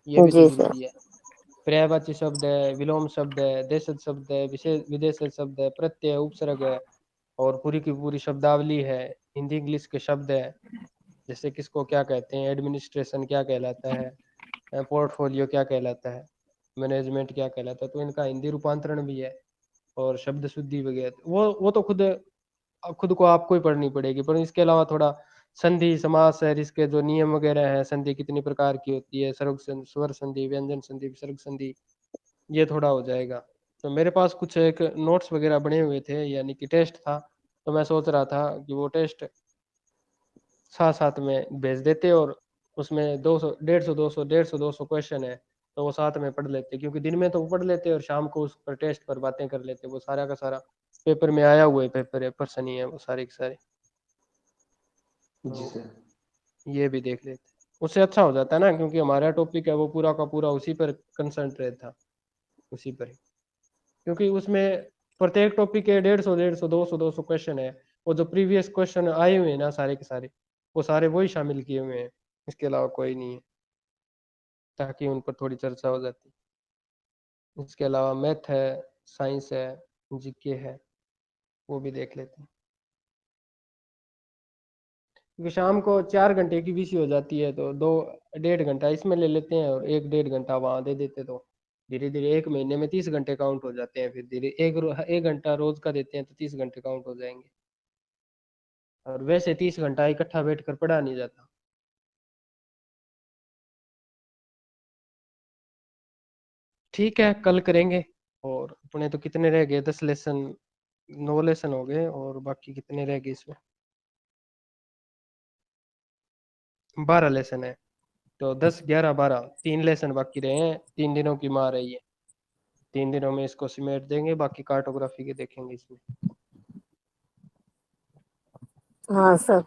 ये भी तो जी सर। जरूरी है। पर्यायवाची शब्द है, विलोम शब्द है, देशज शब्द है, विशेष विदेशज शब्द है, प्रत्यय उपसर्ग है, और पूरी की पूरी शब्दावली है, हिंदी इंग्लिश के शब्द है, जैसे किसको क्या कहते हैं, एडमिनिस्ट्रेशन क्या कहलाता है, पोर्टफोलियो क्या कहलाता है, मैनेजमेंट क्या कहलाता है, तो इनका हिंदी रूपांतरण भी है, और शब्द शुद्धि वगैरह वो तो खुद खुद को आपको ही पढ़नी पड़ेगी। पर इसके अलावा थोड़ा संधि समास है, इसके जो नियम वगैरह है, संधि कितनी प्रकार की होती है, सर्व स्वर संधि, व्यंजन संधि, विसर्ग संधि, ये थोड़ा हो जाएगा। तो मेरे पास कुछ एक नोट्स वगैरह बने हुए थे, यानी कि टेस्ट था, तो मैं सोच रहा था कि वो टेस्ट साथ साथ में भेज देते, और उसमें 200 150 200 150 200 क्वेश्चन है, तो वो साथ में पढ़ लेते, क्योंकि दिन में तो वो पढ़ लेते और शाम को उस पर टेस्ट पर बातें कर लेते। वो सारा का सारा पेपर में आया हुआ है, पेपर है पर्सन ही है वो सारे के सारे, जी तो सर। ये भी देख लेते। उससे अच्छा हो जाता है ना, क्योंकि हमारा टॉपिक है वो पूरा का पूरा उसी पर कंसंट्रेट था, उसी पर ही। क्योंकि उसमें प्रत्येक टॉपिक के 150 200 क्वेश्चन है, वो जो प्रीवियस क्वेश्चन आए हुए हैं ना सारे के सारे, वो सारे वही शामिल किए हुए हैं, इसके अलावा कोई नहीं है, ताकि उन पर थोड़ी चर्चा हो जाती। इसके अलावा मैथ है, साइंस है, जीके है, वो भी देख लेते हैं। क्योंकि शाम को 4 घंटे की बीसी हो जाती है, तो 1.5 घंटा इसमें ले लेते हैं और 1-1.5 घंटा वहाँ दे देते, तो धीरे धीरे 1 महीने में 30 घंटे काउंट हो जाते हैं, फिर धीरे 1 घंटा रोज का देते हैं तो 30 घंटे काउंट हो जाएंगे। और वैसे 30 घंटा इकट्ठा बैठकर पढ़ा नहीं जाता। ठीक है, कल करेंगे। और अपने तो कितने रह गए, 10 लेसन, 9 लेसन हो गए, और बाकी कितने रह गए इसमें, 12 लेसन है। तो 10, 11, 12, 3 लेसन बाकी रहे हैं। 3 दिनों की मार है ये, 3 दिनों में इसको सिमेट देंगे, बाकी कार्टोग्राफी के देखेंगे इसमें। हाँ सर।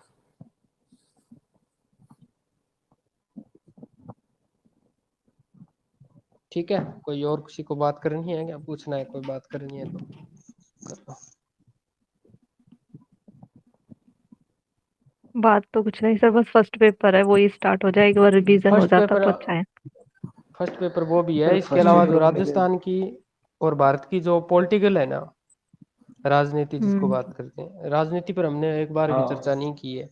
ठीक है, कोई और किसी को बात करनी है क्या, पूछना है, कोई बात करनी है तो कर लो। बात तो कुछ नहीं सर, बस फर्स्ट पेपर है, वही स्टार्ट हो जाए, एक बार रिवीजन हो फर्स्ट जाता पेपर, तो अच्छा है। फर्स्ट पेपर वो भी है, सर इसके फर्स्ट अलावा पेपर जो अपने के, राजस्थान की और भारत की जो पॉलिटिकल है ना, राजनीति जिसको हम्म। बात करते हैं, राजनीति पर हमने एक बार भी चर्चा हाँ नहीं की है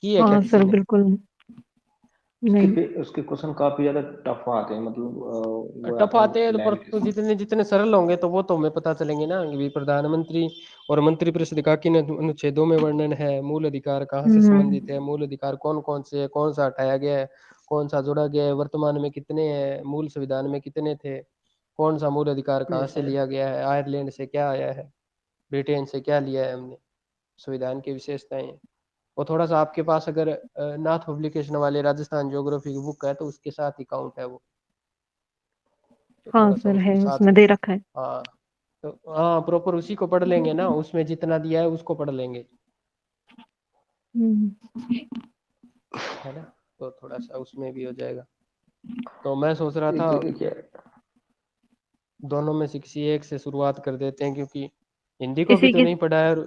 क्या हाँ किसी सर ने? बिल्कुल उसके नहीं। उसके क्वेश्चन काफी ज्यादा टफ आते हैं, मतलब वो टफ आता आते हैं है तो, पर लेंथ तो इसमें। जितने जितने सरल होंगे तो वो तो हमें पता चलेंगे ना कि प्रधानमंत्री और मंत्रिपरिषद का किन अनुच्छेदों में वर्णन है, मूल अधिकार कहाँ से संबंधित है, मूल अधिकार कौन कौन से है, कौन सा हटाया गया है, कौन सा जोड़ा गया है, वर्तमान में कितने हैं, मूल संविधान में कितने थे, कौन सा मूल अधिकार ये कहाँ से सारे लिया गया है, आयरलैंड से क्या आया है, ब्रिटेन से क्या लिया है हमने, संविधान की विशेषताएं हैं। वो थोड़ा सा आपके पास अगर नाथ पब्लिकेशन वाले राजस्थान ज्योग्राफी की बुक है तो उसके साथ ही काउंट है वो, तो हाँ थोड़ा सा सर उसको है, साथ उसमें में। दे रखा है। हाँ, तो हाँ प्रॉपर उसी को पढ़ लेंगे ना, उसमें जितना दिया है उसको पढ़ लेंगे, हम्म। है ना, तो थोड़ा सा उसमें भी हो जाएगा। तो मैं सोच रहा एक था तो क्या, दोनों में से किसी एक से शुरुआत कर देते हैं, क्योंकि हिंदी को भी इसी तो के नहीं पढ़ा है। और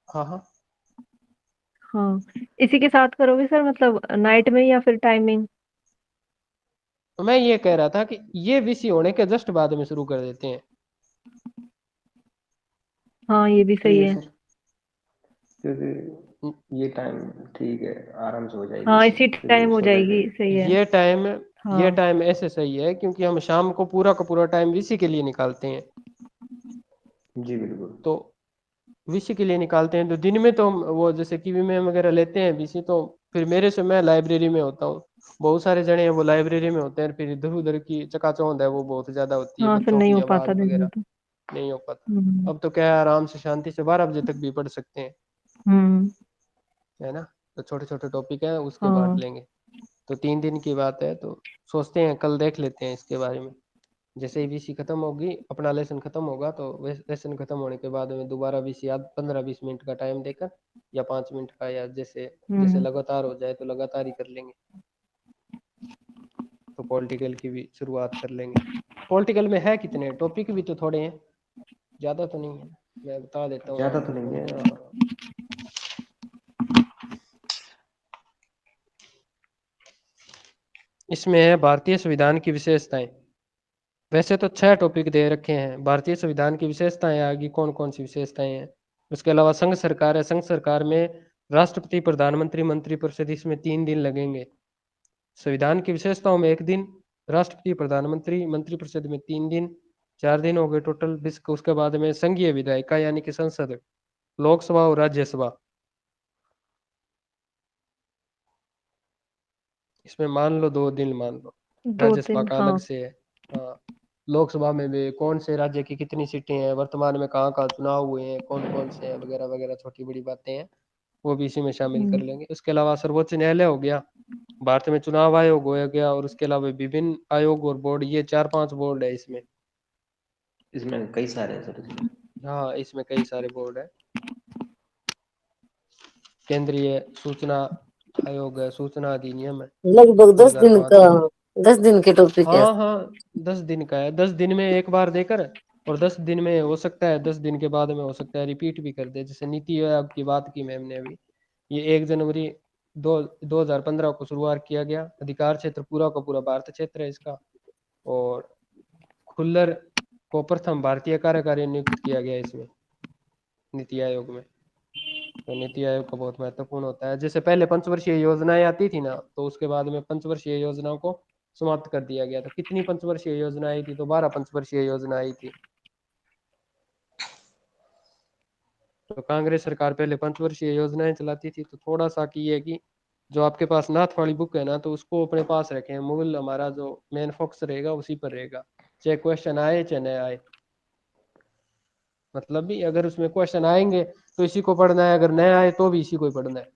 हाँ हाँ, हाँ इसी के साथ करोगे सर, मतलब नाइट में या फिर टाइमिंग? तो मैं ये कह रहा था कि ये विषय होने के जस्ट बाद में शुरू कर देते हैं। हाँ ये भी सही सही है है। सर, क्योंकि ये टाइम ठीक है, आराम से हो जाएगी हाँ इसमें, इसी क्योंकि टाइम हो सुबह जाएगी, के। सही है। ये टाइम ये हाँ टाइम ऐसे सही है क्योंकि हम शाम को पूरा का पूरा टाइम इसी के लिए निकालते हैं। जी बिल्कुल। तो विषय के लिए निकालते हैं, तो दिन में तो हम वो जैसे कीवी में वगैरह लेते हैं विषय, तो फिर मेरे से मैं लाइब्रेरी में होता हूँ, बहुत सारे जने हैं वो लाइब्रेरी में होते हैं, फिर इधर उधर की चकाचौंध है वो बहुत ज्यादा होती है, हाँ फिर बच्चों नहीं की हो आवाज पाता दिन में वगैरह तो। नहीं हो पाता। हम्म। अब तो क्या है, आराम से शांति से 12 बजे तक भी पढ़ सकते हैं, हम्म। है ना। तो छोटे छोटे टॉपिक है उसके बांट हाँ लेंगे। तो 3 दिन की बात है, तो सोचते हैं कल देख लेते हैं इसके बारे में। जैसे ही वीसी खत्म होगी, अपना लेसन खत्म होगा, तो लेसन खत्म होने के बाद में दोबारा वीसी याद 15-20 मिनट का टाइम देकर, या 5 मिनट का, या जैसे जैसे हम्म। लगातार हो जाए तो लगातार ही कर लेंगे। तो पॉलिटिकल की भी शुरुआत कर लेंगे। पॉलिटिकल में है कितने टॉपिक, भी तो थोड़े हैं, ज्यादा तो नहीं है। मैं बता देता हूँ ज्यादा तो आपको नहीं कौन है। कौन सा। इसमें है भारतीय संविधान की विशेषताएं। वैसे तो 6 टॉपिक दे रखे हैं, भारतीय संविधान की विशेषताएं आगे कौन कौन सी विशेषताएं हैं। उसके अलावा संघ सरकार है, संघ सरकार में राष्ट्रपति, प्रधानमंत्री, मंत्रिपरिषद, इसमें 3 दिन लगेंगे। संविधान की विशेषताओं में 1 दिन, राष्ट्रपति, प्रधानमंत्री, मंत्रिपरिषद में 3 दिन, 4 दिन हो गए टोटल। उसके बाद में संघीय विधायिका यानी कि संसद, लोकसभा और राज्यसभा, इसमें मान लो 2 दिन मान लो। दो राज्यसभा दिन का अलग हाँ। से है। हाँ, लोकसभा में भी कौन से राज्य की कितनी सीटें हैं, वर्तमान में कहाँ कहाँ चुनाव हुए हैं, कौन कौन से हैं, वगैरह वगैरह छोटी बड़ी बातें हैं, वो भी इसी में शामिल कर हम्म। लेंगे। उसके अलावा सर्वोच्च न्यायालय हो गया, भारत में चुनाव आयोग हो गया, और उसके अलावा विभिन्न आयोग और बोर्ड, ये 4-5 बोर्ड है इसमें। इसमें कई सारे हैं सर इसमें। हाँ, इसमें कई सारे बोर्ड है। केंद्रीय सूचना आयोग है, सूचना अधिनियम है लगभग दो 10 हजार दिन पाँच का, का 10 दिन के टॉपिक है। हाँ हाँ, 10 दिन का है, 10 दिन में एक बार देकर, और 10 दिन में हो सकता है, 10 दिन के बाद में हो सकता है रिपीट भी कर दे। जैसे नीति आयोग की बात की मैम ने अभी, ये 1 जनवरी 2015 को शुरुआत किया गया। अधिकार क्षेत्र पूरा का पूरा भारत क्षेत्र है इसका। और खुल्लर को प्रथम भारतीय कार्यकारी नियुक्त किया गया इसमें, नीति आयोग में। तो नीति आयोग का बहुत महत्वपूर्ण होता है। जैसे पहले पंचवर्षीय योजनाएं आती थी ना, तो उसके बाद में पंचवर्षीय योजनाओं को समाप्त कर दिया गया। तो कितनी पंचवर्षीय योजना आई थी, तो 12 पंचवर्षीय योजना आई थी। तो कांग्रेस सरकार पहले पंचवर्षीय योजनाएं चलाती थी, तो थोड़ा सा की है कि जो आपके पास नाथ वाली बुक है ना, तो उसको अपने पास रखें। मूल हमारा जो मेन फोकस रहेगा उसी पर रहेगा, चाहे क्वेश्चन आए चाहे न आए। मतलब भी अगर उसमें क्वेश्चन आएंगे तो इसी को पढ़ना है, अगर न आए तो भी इसी को ही पढ़ना है।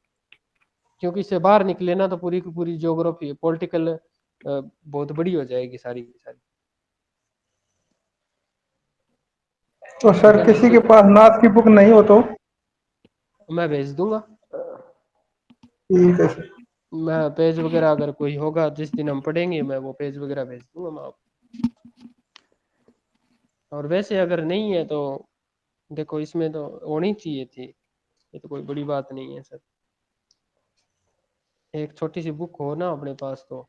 क्योंकि इससे बाहर निकले ना तो पूरी की पूरी ज्योग्राफी पॉलिटिकल बहुत बड़ी हो जाएगी सारी की सारी। तो ठीक सर है ना? किसी के पास नाथ की बुक नहीं हो तो? मैं भेज दूंगा। ठीक है सर। मैं पेज वगैरह अगर कोई होगा जिस दिन हम पढ़ेंगे, मैं वो पेज वगैरह भेज दूंगा मैं आपको। और वैसे अगर नहीं है तो देखो, इसमें तो होनी चाहिए थी, ये तो कोई बड़ी बात नहीं है सर। एक छोटी सी बुक हो ना अपने पास तो,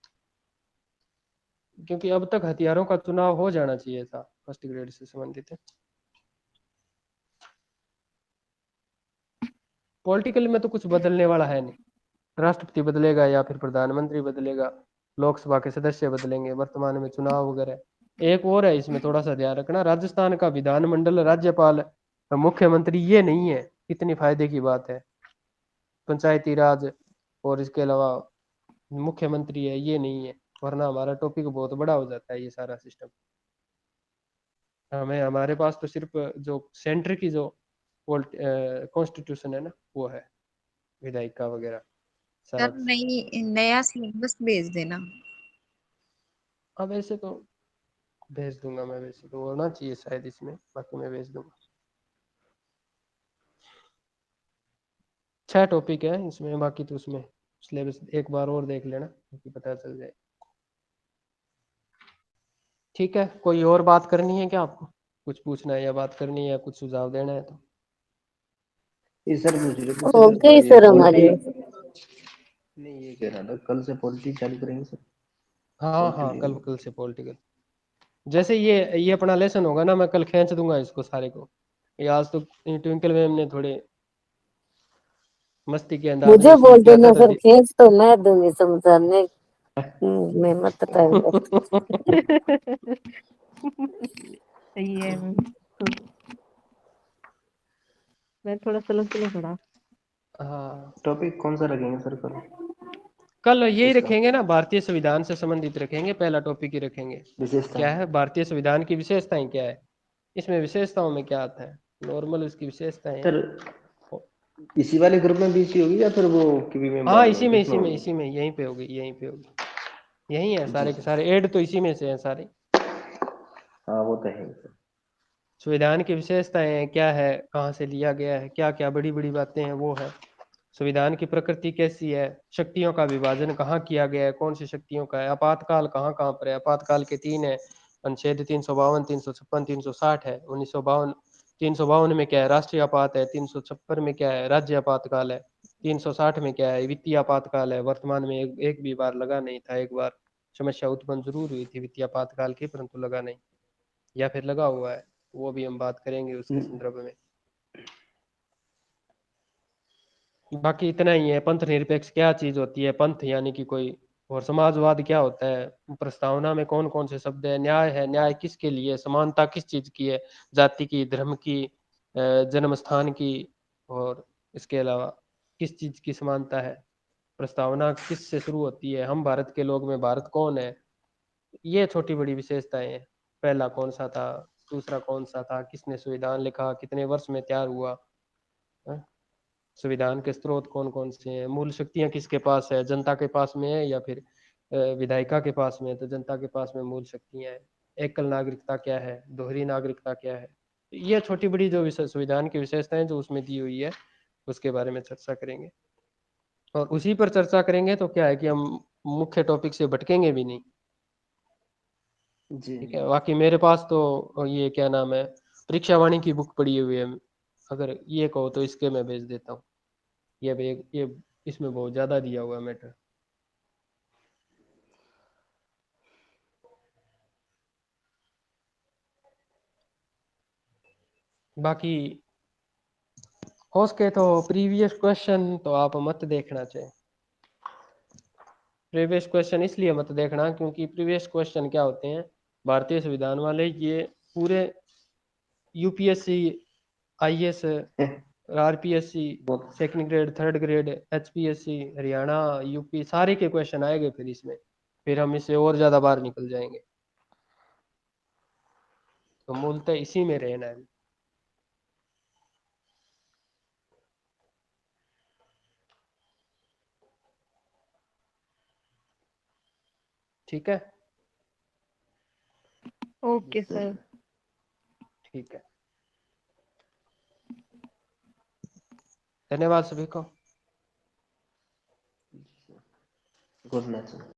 क्योंकि अब तक हथियारों का चुनाव हो जाना चाहिए था फर्स्ट ग्रेड से संबंधित। पॉलिटिकल में तो कुछ बदलने वाला है नहीं, राष्ट्रपति बदलेगा या फिर प्रधानमंत्री बदलेगा, लोकसभा के सदस्य बदलेंगे, वर्तमान में चुनाव वगैरह। एक और है इसमें थोड़ा सा ध्यान रखना, राजस्थान का विधानमंडल, राज्यपाल, मुख्यमंत्री ये नहीं है। कितनी फायदे की बात है, पंचायती राज और इसके अलावा मुख्यमंत्री है, ये नहीं है। वरना हमारा टॉपिक बहुत बड़ा हो जाता है ये सारा सिस्टम। हमें हमारे पास तो सिर्फ जो सेंटर की जो कॉन्स्टिट्यूशन है ना वो है, विधायिका वगैरह सर सारा। नई नया सिलेबस भेज देना। अब वैसे तो भेज दूंगा मैं, वैसे तो होना चाहिए शायद इसमें, बाकी मैं भेज दूंगा। 6 टॉपिक है इसमें, बाकी तो उसमें सिलेबस एक बार और देख लेना ताकि पता चल जाए। ठीक है, कोई और बात करनी है क्या आपको? कुछ पूछना है या बात करनी है या कुछ सुझाव देना है तो? ये सर पूछ रहे थे हो सर, गई ये सर पोल्ट्री, हमारी। नहीं ये कह रहा था कल से पोल्ट्री चालू करेंगे सर, हाँ हाँ, पोल्ट्री। कल से पॉलिटिकल। जैसे ये अपना लेसन होगा ना, मैं कल खींच दूंगा इसको सारे को। ये आज तो ट्विंकल मैम ने थोड़े मस्ती के अंदाज में मुझे शुरू बोल किया था देना तो सर, खींच तो मैं दूंगी समझाने। मैं मत टाइम वेस्ट। सही है। तो मैं थोड़ा स्लो स्लो पढ़ा। हाँ, टॉपिक कौन सा रखेंगे सर कल कल यही इसका? रखेंगे ना, भारतीय संविधान से संबंधित रखेंगे, पहला टॉपिक ही रखेंगे। विशेषता क्या है भारतीय संविधान की विशेषताएं, क्या है इसमें विशेषताओं में क्या आता है, नॉर्मल उसकी विशेषताएं हैं। सर, इसी वाले ग्रुप में बीसी होगी या फिर वो किसी में हाँ, डालेंगे, किसमें होगी? इसी में यहीं पे होगी, यहीं पे होगी। यही है जी सारे के सर। सारे, ऐड तो इसी में से हैं सारे। हाँ वो तो है सर। संविधान की विशेषताएं हैं, क्या है, कहाँ से लिया गया है, क्या क्या बड़ी बड़ी बातें हैं वो है। संविधान की प्रकृति कैसी है, शक्तियों का विभाजन कहाँ किया गया है, कौन सी शक्तियों का है, आपातकाल कहाँ कहाँ पर है। आपातकाल के 3 है, अनुच्छेद 352, 356, 360 है। 1952, 352 में क्या है, राष्ट्रीय आपात है। 356 में क्या है, राज्य आपातकाल है। 360 में क्या है, वित्तीय आपातकाल है। वर्तमान में एक भी बार लगा नहीं था, एक बार समस्या उत्पन्न जरूर हुई थी वित्तीय आपातकाल की, परंतु लगा नहीं, या फिर लगा हुआ है, वो भी हम बात करेंगे उसके हम्म, संदर्भ में। बाकी इतना ही है, पंथ निरपेक्ष क्या चीज होती है, पंथ यानी कि कोई, और समाजवाद क्या होता है, प्रस्तावना में कौन कौन से शब्द है, न्याय है, न्याय किसके लिए, समानता किस चीज की है, जाति की, धर्म की, जन्म स्थान की, और इसके अलावा किस चीज की समानता है, प्रस्तावना किस से शुरू होती है, हम भारत के लोग में भारत कौन है, ये छोटी बड़ी विशेषताएं हैं। पहला कौन सा था, दूसरा कौन सा था, किसने संविधान लिखा, कितने वर्ष में तैयार हुआ, संविधान के स्रोत कौन कौन से हैं, मूल शक्तियां किसके पास है, जनता के पास में है या फिर विधायिका के पास में है, तो जनता के पास में मूल शक्तियां हैं। एकल नागरिकता क्या है, दोहरी नागरिकता क्या है, ये छोटी बड़ी जो संविधान की विशेषताएं जो उसमें दी हुई है, उसके बारे में चर्चा करेंगे। और उसी पर चर्चा करेंगे तो क्या है कि हम मुख्य टॉपिक से भटकेंगे भी नहीं। जी। ठीक है, बाकी मेरे पास तो ये क्या नाम है, परीक्षा वाणी की बुक पड़ी हुई है, अगर ये कहो तो इसके मैं भेज देता हूँ। ये इसमें बहुत ज्यादा दिया हुआ है मैटर। बाकी हो सके तो प्रीवियस क्वेश्चन तो आप मत देखना चाहिए। प्रीवियस क्वेश्चन इसलिए मत देखना क्योंकि प्रीवियस क्वेश्चन क्या होते हैं, भारतीय संविधान वाले ये पूरे यूपीएससी, आईएएस, आरपीएससी, बहुत second grade, third grade, HPSC, Haryana, UP सारे के क्वेश्चन आएंगे फिर इसमें, फिर हम इससे और ज्यादा बाहर निकल जाएंगे। तो मूलतः इसी में रहना है। ठीक है, ओके सर। ठीक है, धन्यवाद सभी को। Good night sir.